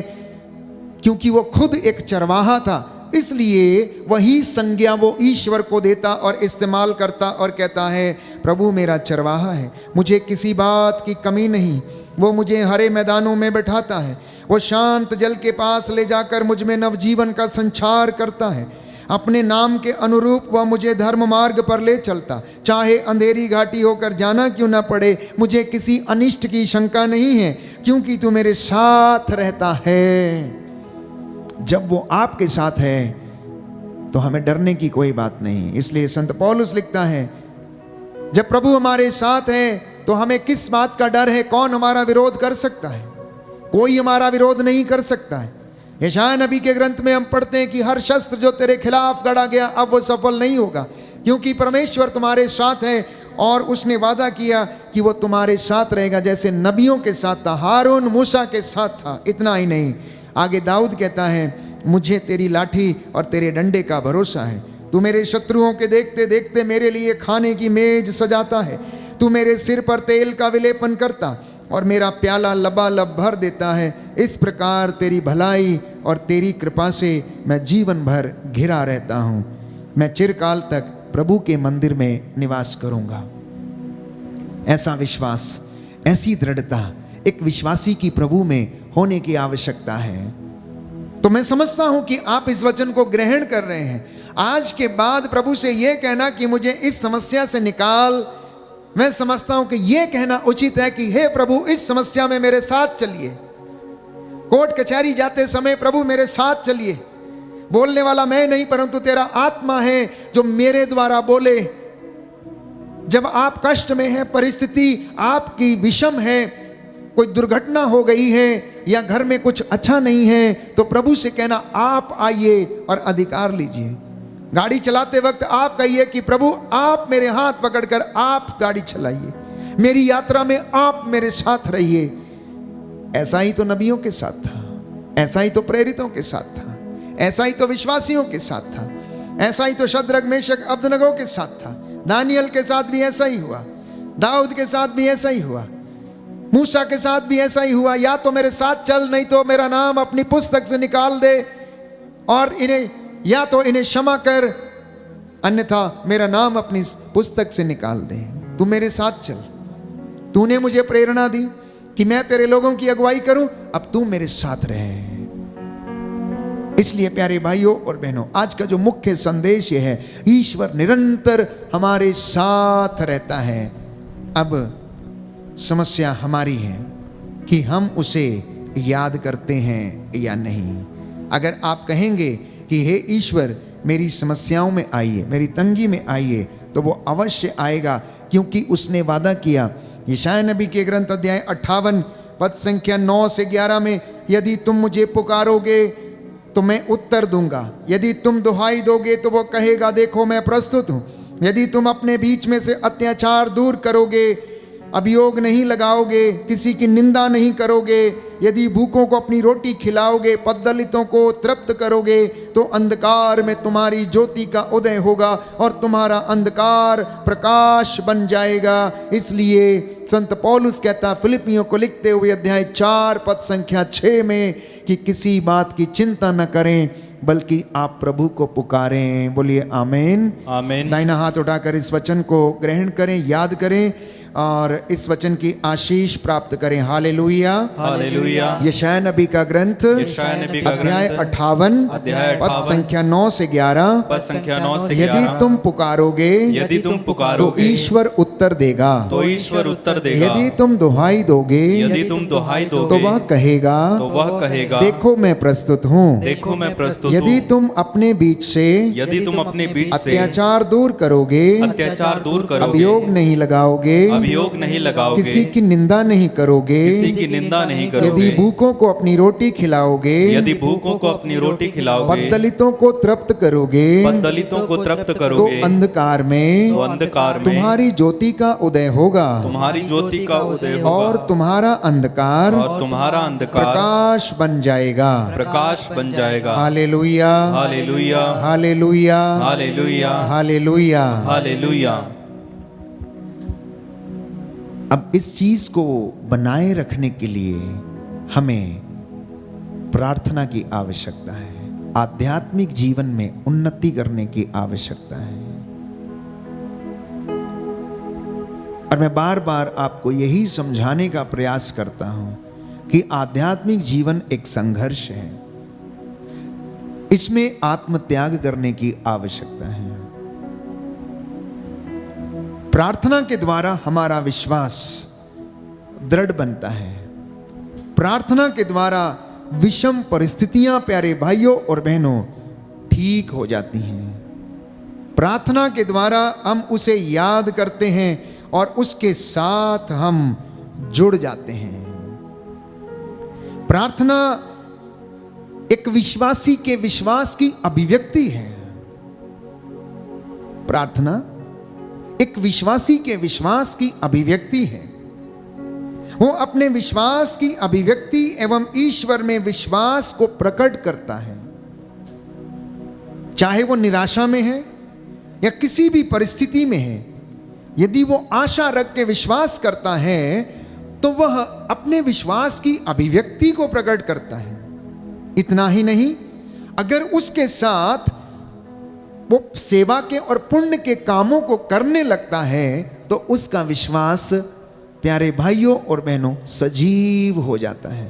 क्योंकि वो खुद एक चरवाहा था, इसलिए वही संज्ञा वो ईश्वर को देता और इस्तेमाल करता और कहता है, प्रभु मेरा चरवाहा है, मुझे किसी बात की कमी नहीं, वो मुझे हरे मैदानों में बैठाता है, वो शांत जल के पास ले जाकर मुझ में नवजीवन का संचार करता है, अपने नाम के अनुरूप वह मुझे धर्म मार्ग पर ले चलता, चाहे अंधेरी घाटी होकर जाना क्यों ना पड़े, मुझे किसी अनिष्ट की शंका नहीं है, क्योंकि तू मेरे साथ रहता है। जब वो आपके साथ है तो हमें डरने की कोई बात नहीं। इसलिए संत पौलुस लिखता है, जब प्रभु हमारे साथ है तो हमें किस बात का डर है? कौन हमारा विरोध कर सकता है? कोई हमारा विरोध नहीं कर सकता है। यशायाह नबी के ग्रंथ में हम पढ़ते हैं कि हर शस्त्र जो तेरे खिलाफ गढ़ा गया अब वो सफल नहीं होगा, क्योंकि परमेश्वर तुम्हारे साथ है और उसने वादा किया कि वो तुम्हारे साथ रहेगा, जैसे नबियों के साथ था, हारून मूसा के साथ था। इतना ही नहीं, आगे दाऊद कहता है, मुझे तेरी लाठी और तेरे डंडे का भरोसा है, तू मेरे शत्रुओं के देखते देखते मेरे लिए खाने की मेज सजाता है, तू मेरे सिर पर तेल का विलेपन करता और मेरा प्याला लबालब भर देता है। इस प्रकार तेरी भलाई और तेरी कृपा से मैं जीवन भर घिरा रहता हूँ, मैं चिरकाल तक प्रभु के मंदिर में निवास करूँगा। ऐसा विश्वास, ऐसी दृढ़ता एक विश्वासी की प्रभु में होने की आवश्यकता है। तो मैं समझता हूं कि आप इस वचन को ग्रहण कर रहे हैं। आज के बाद प्रभु से यह कहना कि मुझे इस समस्या से निकाल, मैं समझता हूं कि यह कहना उचित है कि हे प्रभु इस समस्या में मेरे साथ चलिए। कोर्ट कचहरी जाते समय प्रभु मेरे साथ चलिए, बोलने वाला मैं नहीं परंतु तेरा आत्मा है जो मेरे द्वारा बोले। जब आप कष्ट में हैं, परिस्थिति आपकी विषम है, कोई दुर्घटना हो गई है या घर में कुछ अच्छा नहीं है, तो प्रभु से कहना आप आइए और अधिकार लीजिए। गाड़ी चलाते वक्त आप कहिए कि प्रभु आप मेरे हाथ पकड़कर आप गाड़ी चलाइए, मेरी यात्रा में आप मेरे साथ रहिए। ऐसा ही तो नबियों के साथ था, ऐसा ही तो प्रेरितों के साथ था, ऐसा ही तो विश्वासियों के साथ था, ऐसा ही तो शद्रक मेशक अबदनगो के साथ था, दानियल के साथ भी ऐसा ही हुआ, दाऊद के साथ भी ऐसा ही हुआ, मूसा के साथ भी ऐसा ही हुआ। या तो मेरे साथ चल, नहीं तो मेरा नाम अपनी पुस्तक से निकाल दे, और इन्हें या तो इन्हें क्षमा कर, अन्यथा मेरा नाम अपनी पुस्तक से निकाल दे। तू मेरे साथ चल, तूने मुझे प्रेरणा दी कि मैं तेरे लोगों की अगुवाई करूं, अब तू मेरे साथ रहे। इसलिए प्यारे भाइयों और बहनों, आज का जो मुख्य संदेश ये है, ईश्वर निरंतर हमारे साथ रहता है। अब समस्या हमारी है कि हम उसे याद करते हैं या नहीं। अगर आप कहेंगे कि हे ईश्वर मेरी समस्याओं में आइए, मेरी तंगी में आइए, तो वो अवश्य आएगा, क्योंकि उसने वादा किया। यशायाह नबी के ग्रंथ अध्याय 58 पद संख्या 9 से 11 में, यदि तुम मुझे पुकारोगे तो मैं उत्तर दूंगा, यदि तुम दुहाई दोगे तो वो कहेगा देखो मैं प्रस्तुत हूँ, यदि तुम अपने बीच में से अत्याचार दूर करोगे, अभियोग नहीं लगाओगे, किसी की निंदा नहीं करोगे, यदि भूखों को अपनी रोटी खिलाओगे, पददलितों को तृप्त करोगे, तो अंधकार में तुम्हारी ज्योति का उदय होगा और तुम्हारा अंधकार प्रकाश बन जाएगा। इसलिए संत पौलुस कहता फिलिपियों को लिखते हुए अध्याय 4 पद संख्या 6 में कि किसी बात की चिंता न करें, बल्कि आप प्रभु को पुकारें। बोलिए आमीन। आमीन। दाहिना हाथ उठाकर इस वचन को ग्रहण करें, याद करें और इस वचन की आशीष प्राप्त करें। Hallelujah, hallelujah. यशायाह नबी का ग्रंथ अध्याय 58 पद संख्या 9 से 11, पद संख्या 9 से 11, यदि तुम पुकारोगे, यदि तुम पुकारोगे, तो ईश्वर उत्तर देगा, तो ईश्वर उत्तर देगा, यदि तुम दुहाई दोगे, यदि तुम दुहाई तो दोगे, वह कहेगा, तो वह कहेगा देखो मैं प्रस्तुत हूँ। देखो मैं प्रस्तुत यदि हूँ। तुम अपने बीच से, यदि तुम अपने बीच से अत्याचार दूर करोगे, अत्याचार दूर करोगे, अभियोग नहीं लगाओगे, अभियोग नहीं लगाओगे, किसी की निंदा नहीं करोगे, किसी की निंदा नहीं करोगे, यदि भूखों को अपनी रोटी खिलाओगे, यदि भूखों को अपनी रोटी खिलाओगे, पददलितों को तृप्त करोगे, पददलितों को तृप्त तो करोगे, अंधकार में, तो अंधकार में तुम्हारी ज्योति का उदय होगा, तुम्हारी ज्योति का उदय होगा, और तुम्हारा अंधकार और तुम्हारा अंधकार प्रकाश बन जाएगा। प्रकाश बन जाएगा। Hallelujah, hallelujah, hallelujah, hallelujah, hallelujah. Hallelujah. अब इस चीज को बनाए रखने के लिए हमें प्रार्थना की आवश्यकता है, आध्यात्मिक जीवन में उन्नति करने की आवश्यकता है। और मैं बार बार आपको यही समझाने का प्रयास करता हूं कि आध्यात्मिक जीवन एक संघर्ष है, इसमें आत्मत्याग करने की आवश्यकता है। प्रार्थना के द्वारा हमारा विश्वास दृढ़ बनता है। प्रार्थना के द्वारा विषम परिस्थितियां प्यारे भाइयों और बहनों ठीक हो जाती हैं। प्रार्थना के द्वारा हम उसे याद करते हैं और उसके साथ हम जुड़ जाते हैं। प्रार्थना एक विश्वासी के विश्वास की अभिव्यक्ति है। प्रार्थना एक विश्वासी के विश्वास की अभिव्यक्ति है। वो अपने विश्वास की अभिव्यक्ति एवं ईश्वर में विश्वास को प्रकट करता है। चाहे वो निराशा में है या किसी भी परिस्थिति में है, यदि वो आशा रख के विश्वास करता है तो वह अपने विश्वास की अभिव्यक्ति को प्रकट करता है। इतना ही नहीं, अगर उसके साथ वो सेवा के और पुण्य के कामों को करने लगता है तो उसका विश्वास प्यारे भाइयों और बहनों सजीव हो जाता है।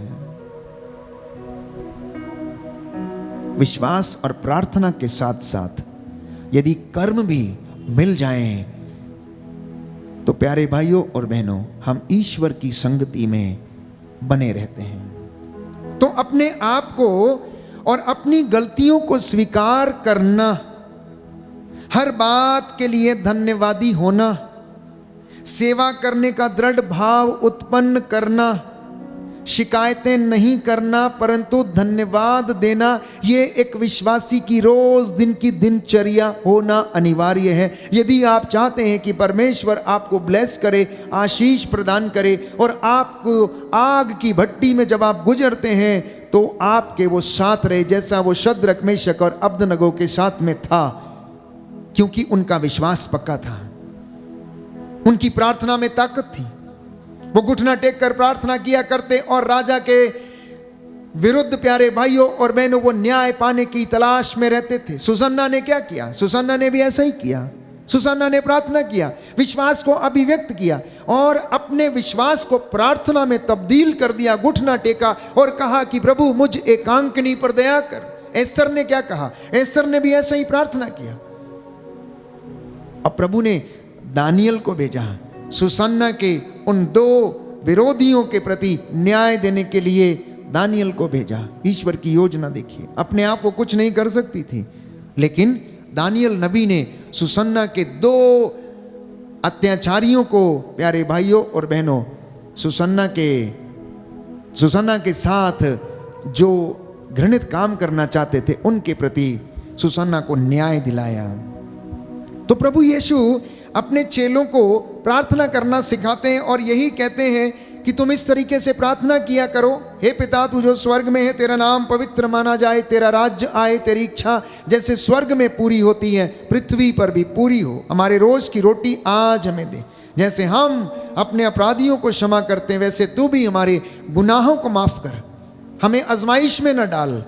विश्वास और प्रार्थना के साथ साथ यदि कर्म भी मिल जाएं तो प्यारे भाइयों और बहनों हम ईश्वर की संगति में बने रहते हैं। तो अपने आप को और अपनी गलतियों को स्वीकार करना, हर बात के लिए धन्यवादी होना, सेवा करने का दृढ़ भाव उत्पन्न करना, शिकायतें नहीं करना परंतु धन्यवाद देना, ये एक विश्वासी की रोज दिन की दिनचर्या होना अनिवार्य है। यदि आप चाहते हैं कि परमेश्वर आपको ब्लेस करे, आशीष प्रदान करे, और आपको आग की भट्टी में जब आप गुजरते हैं तो आपके वो साथ रहे, जैसा वो शद्रक मेशक और अबदनगो के साथ में था, क्योंकि उनका विश्वास पक्का था, उनकी प्रार्थना में ताकत थी। वो घुटना टेक कर प्रार्थना किया करते और राजा के विरुद्ध प्यारे भाइयों और बहनों वो न्याय पाने की तलाश में रहते थे। सुसन्ना ने क्या किया? सुसन्ना ने भी ऐसा ही किया। सुसन्ना ने प्रार्थना किया, विश्वास को अभिव्यक्त किया और अपने विश्वास को प्रार्थना में तब्दील कर दिया। घुटना टेका और कहा कि प्रभु मुझ एकांकनी पर दया कर। एस्तर ने क्या कहा? एस्तर ने भी ऐसा ही प्रार्थना किया। अब प्रभु ने दानियल को भेजा सुसन्ना के उन दो विरोधियों के प्रति न्याय देने के लिए। दानियल को भेजा। ईश्वर की योजना देखिए, अपने आप वो कुछ नहीं कर सकती थी, लेकिन दानियल नबी ने सुसन्ना के दो अत्याचारियों को, प्यारे भाइयों और बहनों, सुसन्ना के साथ जो घृणित काम करना चाहते थे उनके प्रति सुसन्ना को न्याय दिलाया। तो प्रभु यीशु अपने चेलों को प्रार्थना करना सिखाते हैं और यही कहते हैं कि तुम इस तरीके से प्रार्थना किया करो। हे पिता, तू जो स्वर्ग में है, तेरा नाम पवित्र माना जाए, तेरा राज्य आए, तेरी इच्छा जैसे स्वर्ग में पूरी होती है पृथ्वी पर भी पूरी हो। हमारे रोज की रोटी आज हमें दे। जैसे हम अपने अपराधियों को क्षमा करते हैं वैसे तू भी हमारे गुनाहों को माफ कर। हमें आजमाइश में न डाल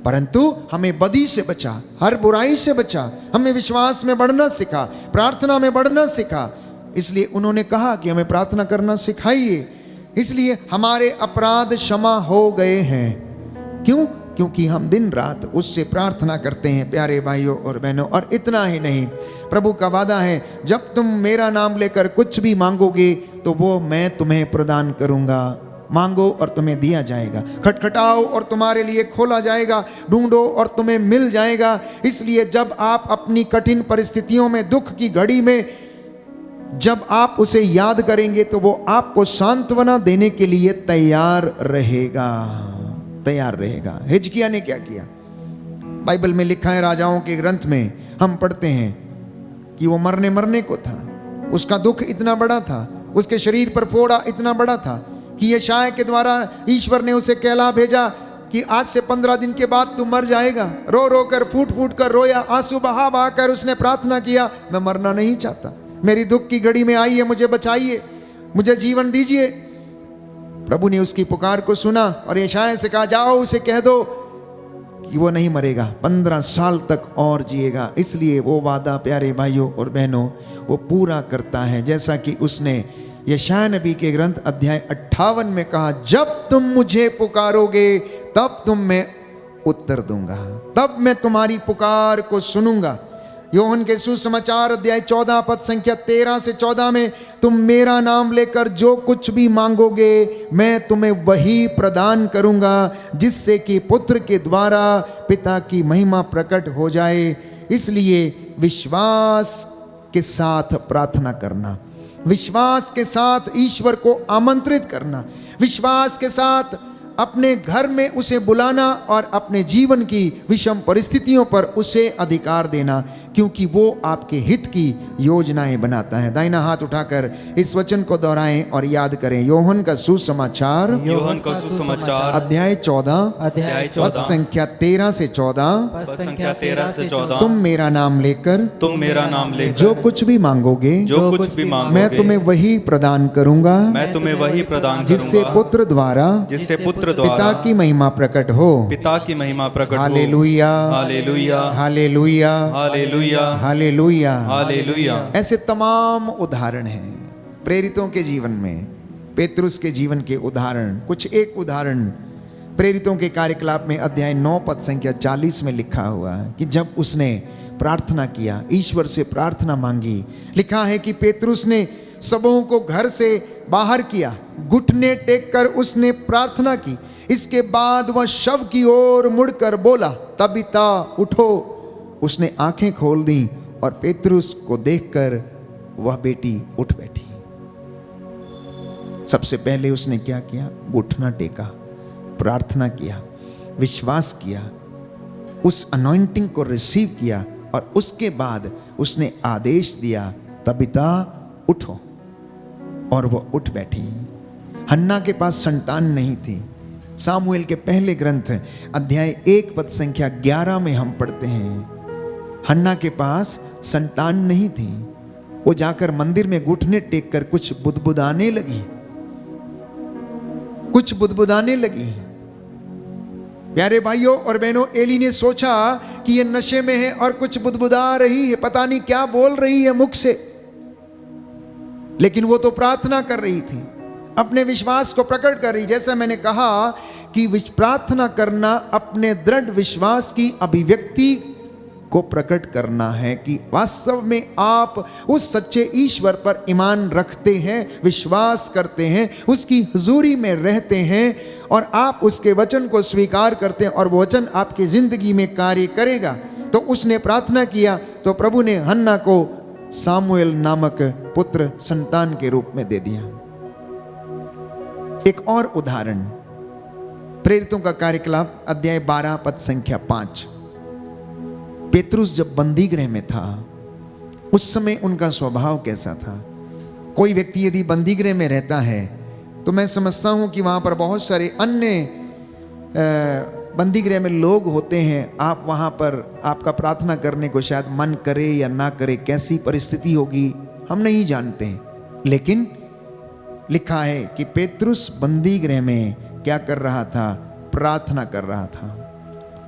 परंतु हमें बदी से बचा, हर बुराई से बचा। हमें विश्वास में बढ़ना सिखा, प्रार्थना में बढ़ना सिखा। इसलिए उन्होंने कहा कि हमें प्रार्थना करना सिखाइए। इसलिए हमारे अपराध क्षमा हो गए हैं। क्यों? क्योंकि हम दिन रात उससे प्रार्थना करते हैं, प्यारे भाइयों और बहनों। और इतना ही नहीं, प्रभु का वादा है, जब तुम मेरा नाम लेकर कुछ भी मांगोगे तो वो मैं तुम्हें प्रदान करूंगा। मांगो और तुम्हें दिया जाएगा, खटखटाओ और तुम्हारे लिए खोला जाएगा, ढूंढो और तुम्हें मिल जाएगा। इसलिए जब आप अपनी कठिन परिस्थितियों में, दुख की घड़ी में जब आप उसे याद करेंगे तो वो आपको सांत्वना देने के लिए तैयार रहेगा। हिजकिय्याह ने क्या किया? बाइबल में लिखा है, राजाओं के ग्रंथ में हम पढ़ते हैं कि वो मरने को था। उसका दुख इतना बड़ा था, उसके शरीर पर फोड़ा इतना बड़ा था कि यशायाह के द्वारा ईश्वर ने उसे कहला भेजा कि आज से 15 दिन के बाद तू मर जाएगा। रो रो कर, फूट फूट कर रोया, आंसू बहा बहा कर उसने प्रार्थना किया, मैं मरना नहीं चाहता, मेरी दुख की घड़ी में आई है, मुझे बचाइए, मुझे जीवन दीजिए। प्रभु ने उसकी पुकार को सुना और यशायाह से कहा, जाओ उसे कह दो कि वो नहीं मरेगा, 15 साल तक और जिएगा। इसलिए वो वादा, प्यारे भाइयों और बहनों, वो पूरा करता है, जैसा कि उसने यशायाह नबी के ग्रंथ अध्याय 58 में कहा, जब तुम मुझे पुकारोगे तब तुम मैं उत्तर दूंगा, तब मैं तुम्हारी पुकार को सुनूंगा। योहन के सुसमाचार अध्याय 14 पद संख्या 13 से 14 में, तुम मेरा नाम लेकर जो कुछ भी मांगोगे मैं तुम्हें वही प्रदान करूंगा, जिससे कि पुत्र के द्वारा पिता की महिमा प्रकट हो जाए। इसलिए विश्वास के साथ प्रार्थना करना, विश्वास के साथ ईश्वर को आमंत्रित करना, विश्वास के साथ अपने घर में उसे बुलाना और अपने जीवन की विषम परिस्थितियों पर उसे अधिकार देना, क्योंकि वो आपके हित की योजनाएं बनाता है। दाहिना हाथ उठाकर इस वचन को दोहराएं और याद करें। योहन का सुसमाचार अध्याय 14 पद संख्या 13 से 14, तुम मेरा नाम लेकर जो कुछ भी मांगोगे मैं तुम्हें वही प्रदान करूंगा, जिससे पुत्र द्वारा पिता की महिमा प्रकट हो। Hallelujah, hallelujah, hallelujah, hallelujah, hallelujah, hallelujah. ऐसे तमाम उदाहरण हैं प्रेरितों के जीवन में। पेतरुस के जीवन के उदाहरण, कुछ एक उदाहरण प्रेरितों के कार्यकलाप में अध्याय 9 पद संख्या 40 में लिखा हुआ है कि जब उसने प्रार्थना किया, ईश्वर से प्रार्थना मांगी, लिखा है कि पेतरुस ने सबों को घर से बाहर किया, घुटने टेक कर उसने प्रार्थना की। इसके बाद वह शव की ओर मुड़कर बोला, तबीता उठो। उसने आंखें खोल दी और पेतरुस को देखकर वह बेटी उठ बैठी। सबसे पहले उसने क्या किया? घुटना टेका, प्रार्थना किया, विश्वास किया, उस अनॉइंटिंग को रिसीव किया और उसके बाद उसने आदेश दिया, तबीता उठो, और वो उठ बैठी। हन्ना के पास संतान नहीं थी। सामुएल के पहले ग्रंथ अध्याय 1 पद संख्या 11 में हम पढ़ते हैं, हन्ना के पास संतान नहीं थी। वो जाकर मंदिर में घुटने टेक कर कुछ बुदबुदाने लगी, कुछ बुदबुदाने लगी। प्यारे भाइयों और बहनों, एली ने सोचा कि ये नशे में है और कुछ बुदबुदा रही है, पता नहीं क्या बोल रही है मुख से, लेकिन वो तो प्रार्थना कर रही थी, अपने विश्वास को प्रकट कर रही। जैसा मैंने कहा कि प्रार्थना करना अपने दृढ़ विश्वास की अभिव्यक्ति को प्रकट करना है कि वास्तव में आप उस सच्चे ईश्वर पर ईमान रखते हैं, विश्वास करते हैं, उसकी हुजूरी में रहते हैं और आप उसके वचन को स्वीकार करते हैं और वो वचन आपकी जिंदगी में कार्य करेगा। तो उसने प्रार्थना किया तो प्रभु ने हन्ना को सामुएल नामक पुत्र संतान के रूप में दे दिया। एक और उदाहरण, प्रेरितों का कार्यकलाप अध्याय 12 पद संख्या 5। पेतरुस जब बंदी गृह में था उस समय उनका स्वभाव कैसा था? कोई व्यक्ति यदि बंदी गृह में रहता है तो मैं समझता हूं कि वहां पर बहुत सारे अन्य बंदी गृह में लोग होते हैं। आप वहां पर आपका प्रार्थना करने को शायद मन करे या ना करे, कैसी परिस्थिति होगी हम नहीं जानते, लेकिन लिखा है कि पेतरुस बंदी गृह में क्या कर रहा था? प्रार्थना कर रहा था।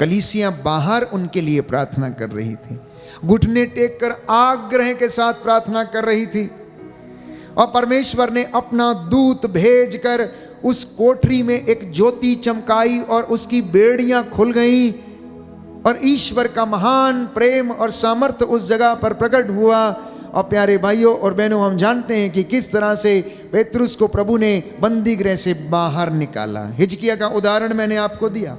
कलीसियां बाहर उनके लिए प्रार्थना कर रही थी, घुटने टेक कर आग्रह के साथ प्रार्थना कर रही थी और परमेश्वर ने अपना दूत भेजकर उस कोठरी में एक ज्योति चमकाई और उसकी बेड़ियां खुल गईं और ईश्वर का महान प्रेम और सामर्थ्य उस जगह पर प्रकट हुआ। और प्यारे भाइयों और बहनों, हम जानते हैं कि किस तरह से पेतरुस को प्रभु ने बंदी गृह से बाहर निकाला। हिजकिया का उदाहरण मैंने आपको दिया।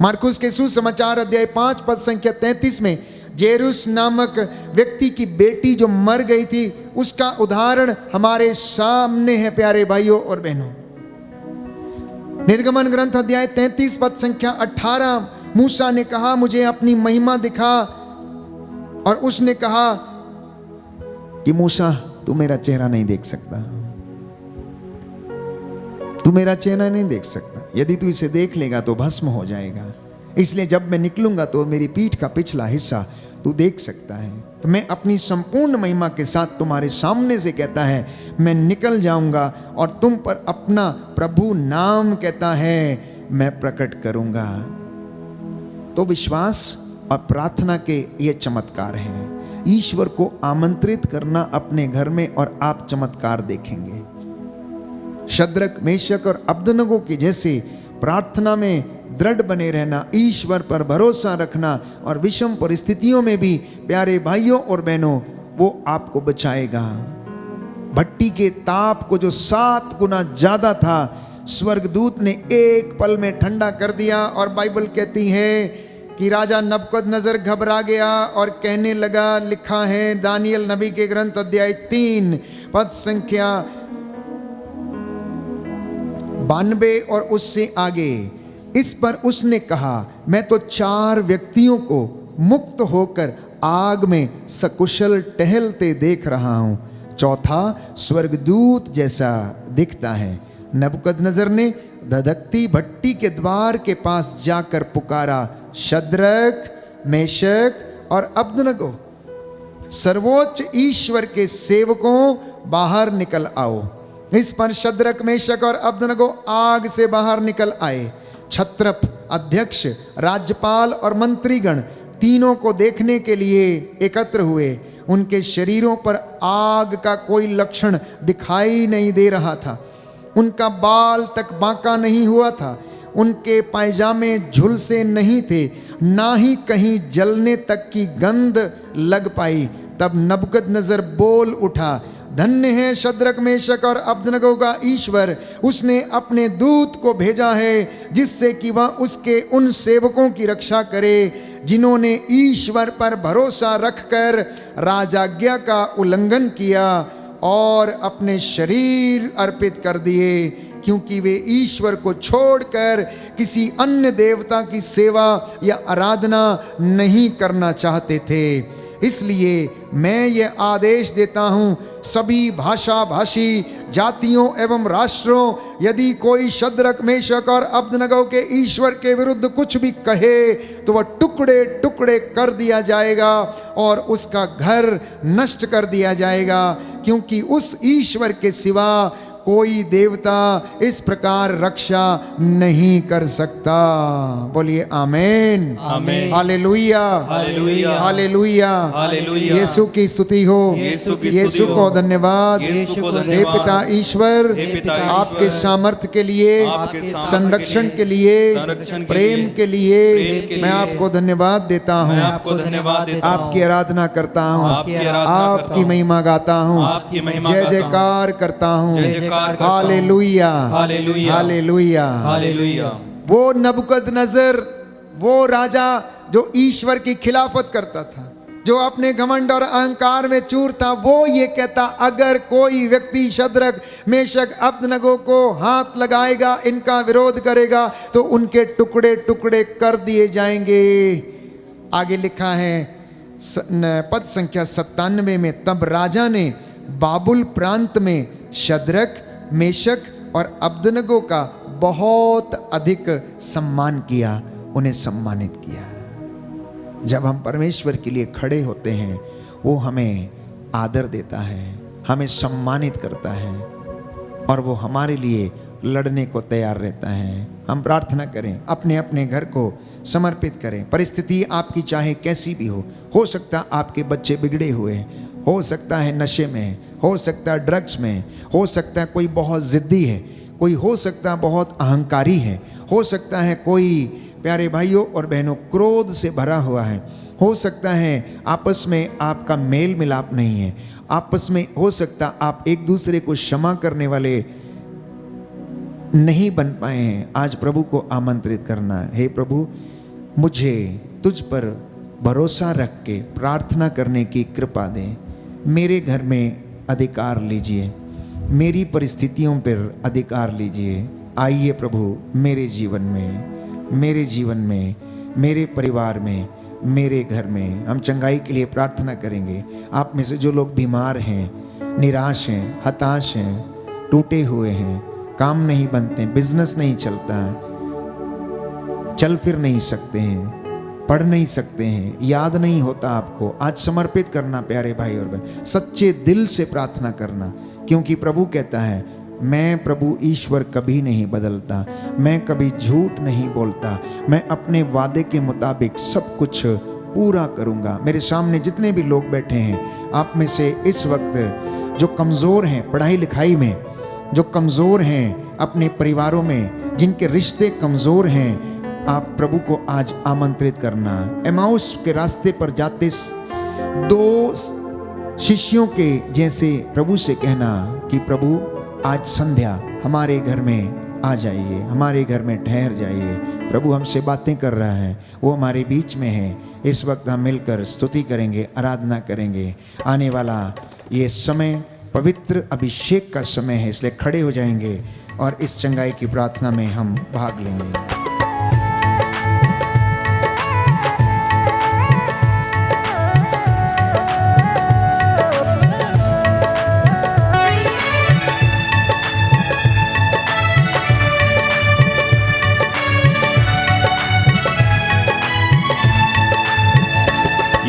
मार्कुस के सुसमाचार अध्याय 5 पद संख्या 33 में जेरुस नामक व्यक्ति की बेटी जो मर गई थी उसका उदाहरण हमारे सामने है। प्यारे भाइयों और बहनों, निर्गमन ग्रंथ अध्याय 33 पद संख्या 18, मूसा ने कहा मुझे अपनी महिमा दिखा, और उसने कहा कि मूसा तू मेरा चेहरा नहीं देख सकता, तू मेरा चेहरा नहीं देख सकता, यदि तू इसे देख लेगा तो भस्म हो जाएगा, इसलिए जब मैं निकलूंगा तो मेरी पीठ का पिछला हिस्सा तू देख सकता है। तो मैं अपनी संपूर्ण महिमा के साथ तुम्हारे सामने से कहता है मैं निकल जाऊंगा और तुम पर अपना प्रभु नाम कहता है मैं प्रकट करूंगा। तो विश्वास और प्रार्थना के ये चमत्कार हैं। ईश्वर को आमंत्रित करना अपने घर में और आप चमत्कार देखेंगे। शद्रक, मेशक और अब्दनगो के जैसे प्रार्थना में दृढ़ बने रहना, ईश्वर पर भरोसा रखना और विषम परिस्थितियों में भी प्यारे भाइयों और बहनों वो आपको बचाएगा। भट्टी के ताप को जो 7 गुना ज्यादा था स्वर्गदूत ने एक पल में ठंडा कर दिया। और बाइबल कहती है कि राजा नबूकदनेस्सर घबरा गया और कहने लगा, लिखा है दानियल नबी के ग्रंथ अध्याय 3 पद संख्या 92 और उससे आगे, इस पर उसने कहा मैं तो 4 व्यक्तियों को मुक्त होकर आग में सकुशल टहलते देख रहा हूं, चौथा स्वर्गदूत जैसा दिखता है। नबूकदनेस्सर ने धधकती भट्टी के द्वार के पास जाकर पुकारा, शद्रक, मेशक और अब्दनगो, सर्वोच्च ईश्वर के सेवकों बाहर निकल आओ। इस पर शद्रक, मेशक और अब्दनगो आग से बाहर निकल आए। छत्रप, अध्यक्ष, राज्यपाल और मंत्रीगण तीनों को देखने के लिए एकत्र हुए। उनके शरीरों पर आग का कोई लक्षण दिखाई नहीं दे रहा था, उनका बाल तक बांका नहीं हुआ था, उनके पायजामे झुलसे नहीं थे, ना ही कहीं जलने तक की गंध लग पाई। तब नबूकदनेस्सर बोल उठा, धन्य है शद्रक, मेशक और अब्दनगो का ईश्वर, उसने अपने दूत को भेजा है जिससे कि वह उसके उन सेवकों की रक्षा करे जिन्होंने ईश्वर पर भरोसा रखकर राजाज्ञा का उल्लंघन किया और अपने शरीर अर्पित कर दिए, क्योंकि वे ईश्वर को छोड़कर किसी अन्य देवता की सेवा या आराधना नहीं करना चाहते थे। इसलिए मैं ये आदेश देता हूँ, सभी भाषा भाषी जातियों एवं राष्ट्रों, यदि कोई शद्रक मेशक और अबदनगो के ईश्वर के विरुद्ध कुछ भी कहे तो वह टुकड़े टुकड़े कर दिया जाएगा और उसका घर नष्ट कर दिया जाएगा, क्योंकि उस ईश्वर के सिवा कोई देवता इस प्रकार रक्षा नहीं कर सकता। बोलिए आमेन, आमेन। Hallelujah, hallelujah, hallelujah, hallelujah. Yeshu की स्तुति हो, यीशु की स्तुति यीशु हो। को धन्यवाद। यीशु को हे धन्यवाद। पिता ईश्वर, हे पिता ईश्वर, आपके सामर्थ्य के लिए, आपके सामर्थ्य संरक्षण के के लिए, लिए, संरक्षण के प्रेम लिए, के लिए प्रेम के मैं लिए आपको धन्यवाद देता मैं हूँ, आपको धन्यवाद देता हूँ, आपकी आराधना करता हूँ, आपकी आराधना करता आपकी हूँ, महिमा गाता हूँ, आपकी महिमा जय गाता हूँ, जयकार करता हूँ, जय जयकार करता हूँ। Hallelujah, hallelujah, hallelujah. हालेलुया। वो नबूकदनेस्सर, वो राजा जो ईश्वर की खिलाफत करता था, जो अपने घमंड और अहंकार में चूर था, वो ये कहता, अगर कोई व्यक्ति शद्रक मेशक अबदनगो को हाथ लगाएगा, इनका विरोध करेगा, तो उनके टुकड़े टुकड़े कर दिए जाएंगे। आगे लिखा है पद संख्या 97 में, तब राजा ने बाबुल प्रांत में शद्रक मेशक और अबदनगो का बहुत अधिक सम्मान किया, उन्हें सम्मानित किया। जब हम परमेश्वर के लिए खड़े होते हैं, वो हमें आदर देता है, हमें सम्मानित करता है और वो हमारे लिए लड़ने को तैयार रहता है। हम प्रार्थना करें, अपने अपने घर को समर्पित करें। परिस्थिति आपकी चाहे कैसी भी हो सकता है आपके बच्चे बिगड़े हुए हैं, हो सकता है नशे में, हो सकता है ड्रग्स में, हो सकता है कोई बहुत ज़िद्दी है, कोई हो सकता है बहुत अहंकारी है, हो सकता है कोई प्यारे भाइयों और बहनों क्रोध से भरा हुआ है, हो सकता है आपस में आपका मेल मिलाप नहीं है, आपस में हो सकता आप एक दूसरे को क्षमा करने वाले नहीं बन पाए हैं। आज प्रभु को आमंत्रित करना है, हे प्रभु मुझे तुझ पर भरोसा रख के प्रार्थना करने की कृपा दे, मेरे घर में अधिकार लीजिए, मेरी परिस्थितियों पर अधिकार लीजिए। आइए प्रभु मेरे जीवन में, मेरे जीवन में, मेरे परिवार में, मेरे घर में। हम चंगाई के लिए प्रार्थना करेंगे। आप में से जो लोग बीमार हैं, निराश हैं, हताश हैं, टूटे हुए हैं, काम नहीं बनते, बिजनेस नहीं चलता, चल फिर नहीं सकते हैं, पढ़ नहीं सकते हैं, याद नहीं होता आपको, आज समर्पित करना प्यारे भाई और बहन, सच्चे दिल से प्रार्थना करना, क्योंकि प्रभु कहता है मैं प्रभु ईश्वर कभी नहीं बदलता, मैं कभी झूठ नहीं बोलता, मैं अपने वादे के मुताबिक सब कुछ पूरा करूंगा। मेरे सामने जितने भी लोग बैठे हैं, आप में से इस वक्त जो कमज़ोर हैं पढ़ाई लिखाई में, जो कमज़ोर हैं अपने परिवारों में, जिनके रिश्ते कमज़ोर हैं, आप प्रभु को आज आमंत्रित करना। एमाउस के रास्ते पर जाते दो शिष्यों के जैसे प्रभु से कहना कि प्रभु आज संध्या हमारे घर में आ जाइए, हमारे घर में ठहर जाइए। प्रभु हमसे बातें कर रहा है, वो हमारे बीच में है। इस वक्त हम मिलकर स्तुति करेंगे, आराधना करेंगे। आने वाला ये समय पवित्र अभिषेक का समय है, इसलिए खड़े हो जाएंगे और इस चंगाई की प्रार्थना में हम भाग लेंगे।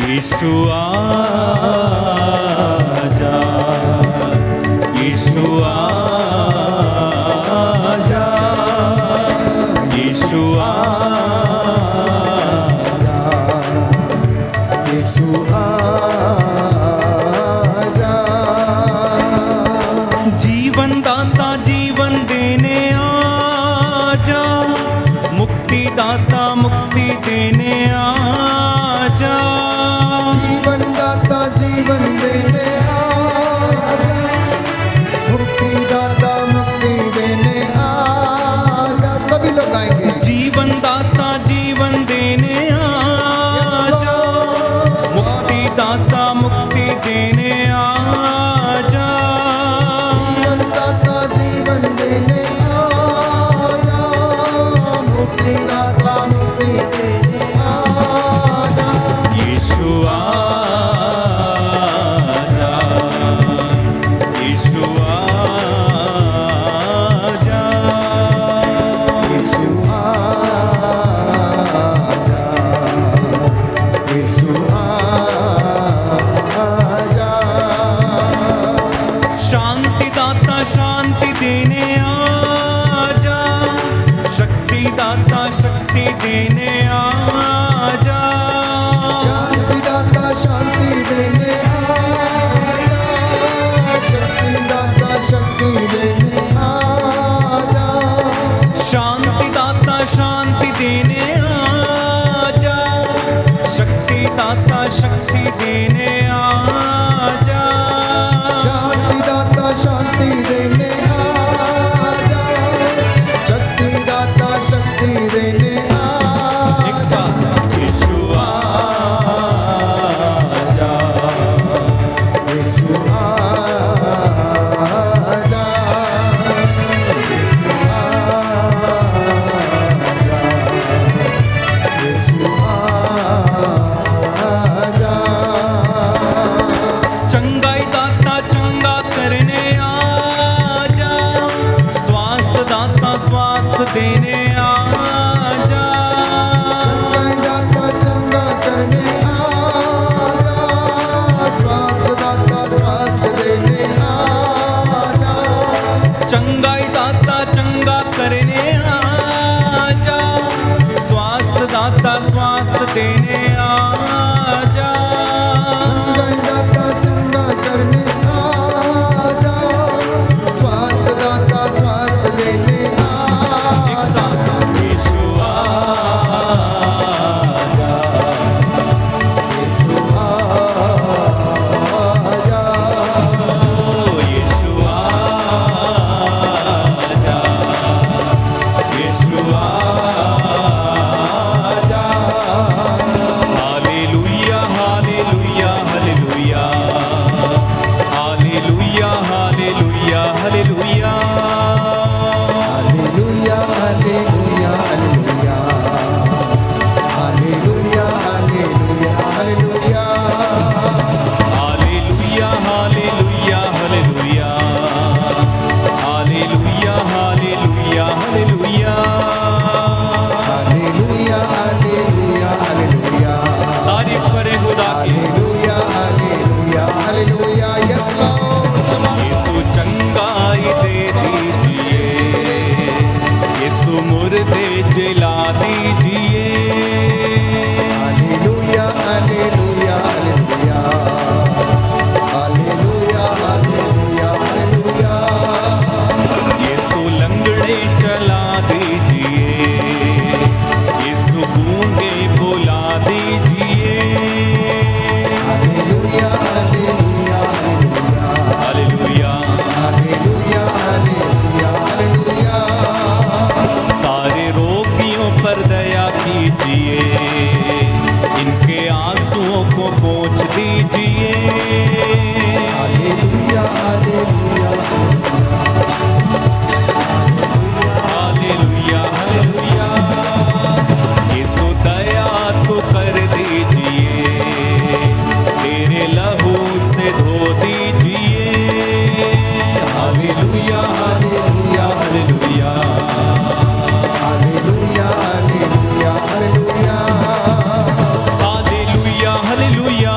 यीशु आजा, यीशु आजा, यीशु आजा, यीशु आजा। जीवन दाता जीवन देने आजा, मुक्ति दाता मुक्ति देने आजा, जीवन दाता जीवन यीशु आजा, शांति दाता शांति देने आजा, शक्ति दाता शक्ति देने आजा, शांति दाता शांति देने आजा, शक्ति दाता शक्ति देने आजा, शांति दाता शांति देने आजा, शक्ति दाता शक्ति देने आजा, शांति दाता शांति देने आजा, शक्ति दाता शक्ति देने एक साथ यीशु आजा, यीशु आजा, यीशु आजा, चंगाई दाता चंगा करने आजा, स्वास्थ्य दाता स्वास्थ्य देने आजा, दाता चंगा करने आजा, स्वास्थ्य दाता स्वास्थ्य देने आजा, चंगाई दाता चंगा करने आजा, स्वास्थ्य दाता स्वास्थ्य देने आजा, दाता चंगा करने आजा, स्वास्थ्य दाता स्वास्थ्य देने एक आजा, साथ यीशु आजा, यीशु आजा, यीशु आजा, यीशु आजा, hallelujah hallelujah hallelujah, hallelujah hallelujah hallelujah, hallelujah hallelujah hallelujah, hallelujah hallelujah hallelujah, hallelujah hallelujah hallelujah, hallelujah hallelujah hallelujah, hallelujah hallelujah hallelujah, तारीफ करें खुदा की। Hallelujah hallelujah hallelujah, yes Lord, Yeshu चंगाई दे दीजिए, यीशु मुर्दे जला दीजिए, hallelujah hallelujah hallelujah, hallelujah hallelujah hallelujah, Yeshu लंगड़े चला दीजिए, यीशु गूंगे बुला दीजिए, hallelujah hallelujah hallelujah hallelujah, hallelujah hallelujah hallelujah, सारे रोगियों पर दया कीजिए, इनके आंसुओं को पोंछ दीजिए, हालेलुया हालेलुया हालेलुया हालेलुया, यीशु दया तो कर दीजिए, तेरे लहू से धो दीजिए, hallelujah hallelujah hallelujah hallelujah hallelujah hallelujah, hallelujah hallelujah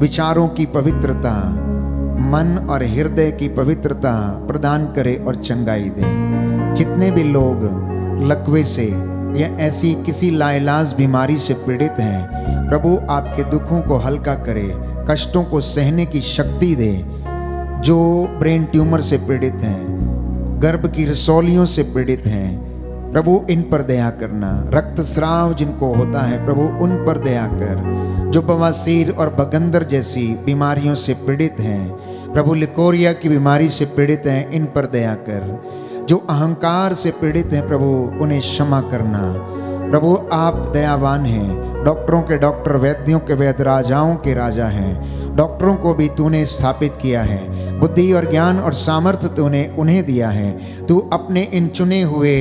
विचारों की पवित्रता, मन और हृदय की पवित्रता प्रदान करे और चंगाई दे। जितने भी लोग लकवे से या ऐसी किसी लाइलाज बीमारी से पीड़ित हैं, प्रभु आपके दुखों को हल्का करे, कष्टों को सहने की शक्ति दे। जो ब्रेन ट्यूमर से पीड़ित हैं, गर्भ की रसौलियों से पीड़ित हैं, प्रभु इन पर दया करना। रक्तस्राव जिनको होता है, प्रभु उन पर दया कर। जो बवासीर और बगंदर जैसी बीमारियों से पीड़ित हैं, प्रभु लिकोरिया की बीमारी से पीड़ित हैं, इन पर दया कर। जो अहंकार से पीड़ित हैं, प्रभु उन्हें क्षमा करना। प्रभु आप दयावान हैं, डॉक्टरों के डॉक्टर, वैद्यों के वैद्य, राजाओं के राजा हैं। डॉक्टरों को भी तूने स्थापित किया है, बुद्धि और ज्ञान और सामर्थ्य तूने उन्हें दिया है। तू अपने इन चुने हुए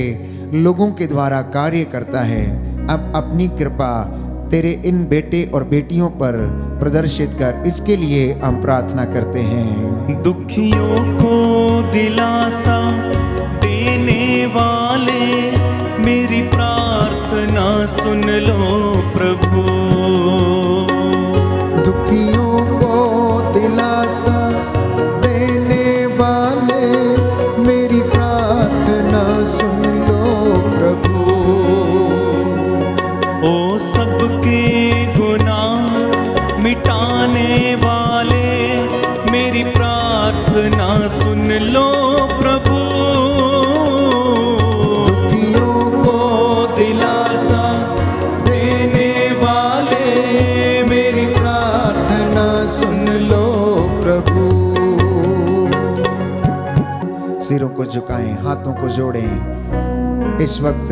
लोगों के द्वारा कार्य करता है। अब अपनी कृपा तेरे इन बेटे और बेटियों पर प्रदर्शित कर, इसके लिए हम प्रार्थना करते हैं। दुखियों को दिलासा देने वाले, मेरी प्रार्थना सुन लो प्रभु। दुखियों को दिलासा देने वाले, मेरी प्रार्थना सुन लो प्रभु। ओ सबके गुनाह मिटाने वाले, मेरी प्रार्थना सुन लो प्रभु। दुखियों को दिलासा देने वाले, मेरी प्रार्थना सुन लो प्रभु। सिरों को झुकाएं, हाथों को जोड़ें। इस वक्त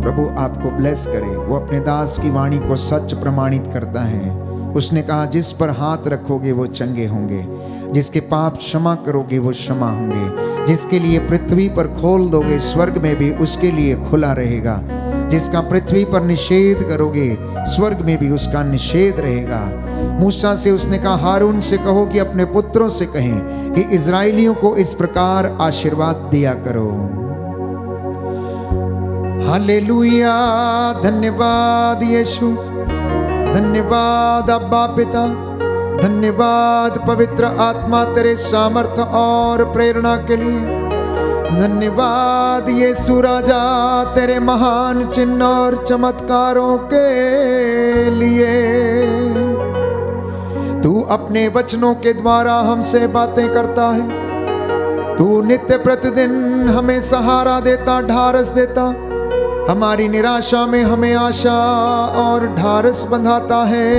प्रभु आपको ब्लेस करे। वो अपने दास की वाणी को सच प्रमाणित करता है। उसने कहा, जिस पर हाथ रखोगे वो चंगे होंगे, जिसके पाप क्षमा करोगे वो क्षमा होंगे, जिसके लिए पृथ्वी पर खोल दोगे स्वर्ग में भी उसके लिए खुला रहेगा, जिसका पृथ्वी पर निषेध करोगे स्वर्ग में भी उसका निषेध रहेगा। मूसा से उसने कहा, हारून से कहो कि अपने पुत्रों से कहें कि इजराइलियों को इस प्रकार आशीर्वाद दिया करो। हालेलुया, धन्यवाद यीशु, धन्यवाद अब्बा पिता, धन्यवाद पवित्र आत्मा तेरे सामर्थ्य और प्रेरणा के लिए। धन्यवाद यीशु राजा तेरे महान चिन्ह और चमत्कारों के लिए। तू अपने वचनों के द्वारा हमसे बातें करता है। तू नित्य प्रतिदिन हमें सहारा देता, ढारस देता। हमारी निराशा में हमें आशा और ढारस बंधाता है।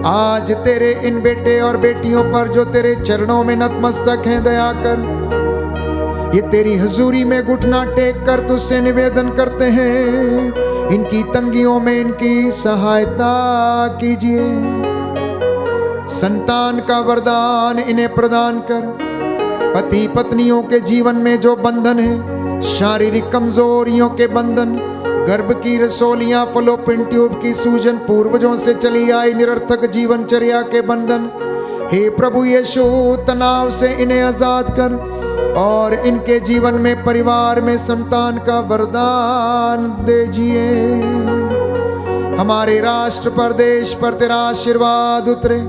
आज तेरे इन बेटे और बेटियों पर जो तेरे चरणों में नतमस्तक हैं, दया कर। ये तेरी हजूरी में घुटना टेक कर तुझसे निवेदन करते हैं, इनकी तंगियों में इनकी सहायता कीजिए। संतान का वरदान इन्हें प्रदान कर। पति पत्नियों के जीवन में जो बंधन है, शारीरिक कमजोरियों के बंधन, गर्भ की रसोलियां, फलोपिन ट्यूब की सूजन, पूर्वजों से चली आई निरर्थक जीवनचर्या के बंधन, हे प्रभु यीशु तनाव से इन्हें आजाद कर और इनके जीवन में परिवार में संतान का वरदान दीजिए। हमारे राष्ट्र पर, देश पर तेरा आशीर्वाद उतरे।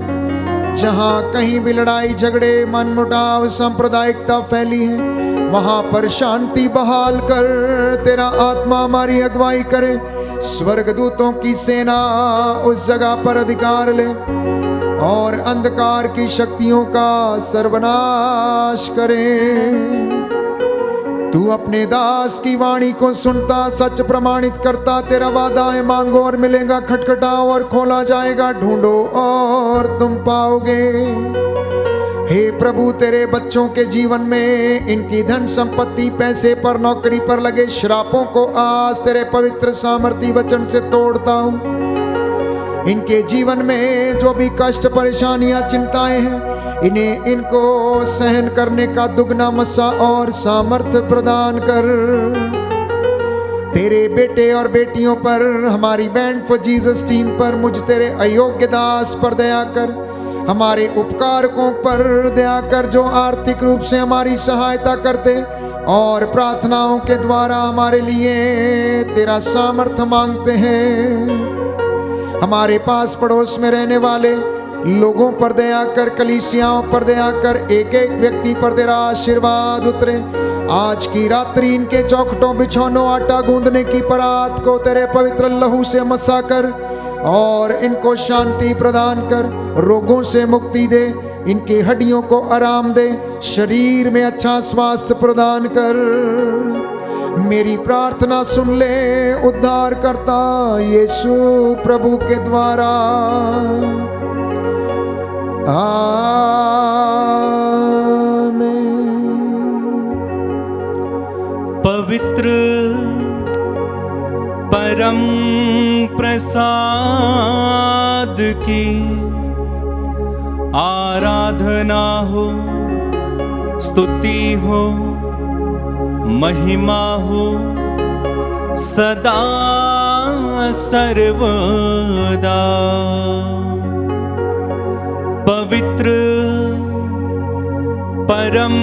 जहां कहीं भी लड़ाई झगड़े, मनमुटाव, सांप्रदायिकता फैली है, वहां पर शांति बहाल कर। तेरा आत्मा हमारी अगुवाई करे। स्वर्गदूतों की सेना उस जगह पर अधिकार ले और अंधकार की शक्तियों का सर्वनाश करे। तू अपने दास की वाणी को सुनता, सच प्रमाणित करता। तेरा वादा है, मांगो और मिलेगा, खटखटाओ और खोला जाएगा, ढूंढो और तुम पाओगे। हे प्रभु, तेरे बच्चों के जीवन में इनकी धन संपत्ति, पैसे पर, नौकरी पर लगे श्रापों को आज तेरे पवित्र सामर्थी वचन से तोड़ता हूँ। इनके जीवन में जो भी कष्ट, परेशानियां, चिंताएं हैं, इनको सहन करने का दुगना मसा और सामर्थ्य प्रदान कर। तेरे बेटे और बेटियों पर, हमारी बैंड फॉर जीसस टीम पर, मुझ तेरे अयोग्य दास पर दया कर। हमारे उपकारकों पर दया कर जो आर्थिक रूप से हमारी सहायता करते और प्रार्थनाओं के द्वारा हमारे लिए तेरा सामर्थ्य मांगते हैं। हमारे पास पड़ोस में रहने वाले लोगों पर दया कर, कलीसियाओं पर दया कर, एक एक व्यक्ति पर तेरा आशीर्वाद उतरे। आज की रात्रि इनके चौखटों, बिछौनों, आटा गूंदने की परात को तेरे पवित्र लहू से मसा कर और इनको शांति प्रदान कर, रोगों से मुक्ति दे, इनकी हड्डियों को आराम दे, शरीर में अच्छा स्वास्थ्य प्रदान कर। मेरी प्रार्थना सुन ले उद्धार करता यीशु प्रभु के द्वारा। आमीन। पवित्र परम प्रसाद की आराधना हो, स्तुति हो, महिमा हो सदा सर्वदा। पवित्र परम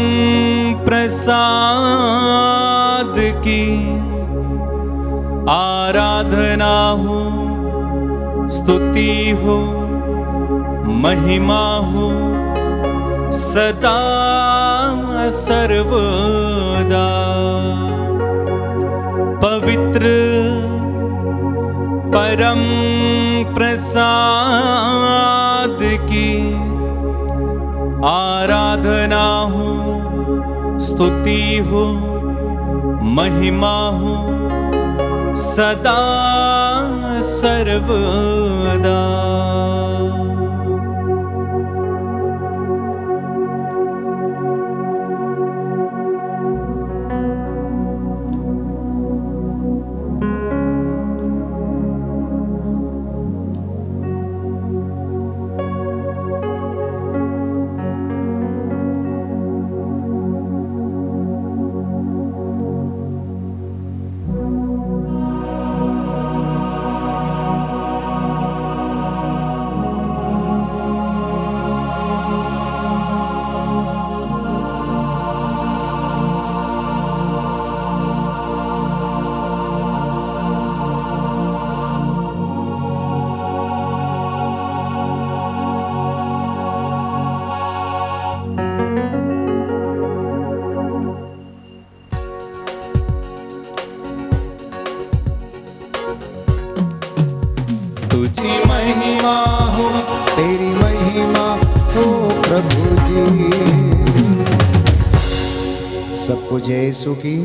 प्रसाद की आराधना हो, स्तुति हो, महिमा हो सदा सर्वदा। पवित्र परम प्रसाद की आराधना हो, स्तुति हो, महिमा हो सदा सर्वदा। तुझी महिमा हो, तेरी महिमा हो प्रभु जी। सब कुछ यीशु की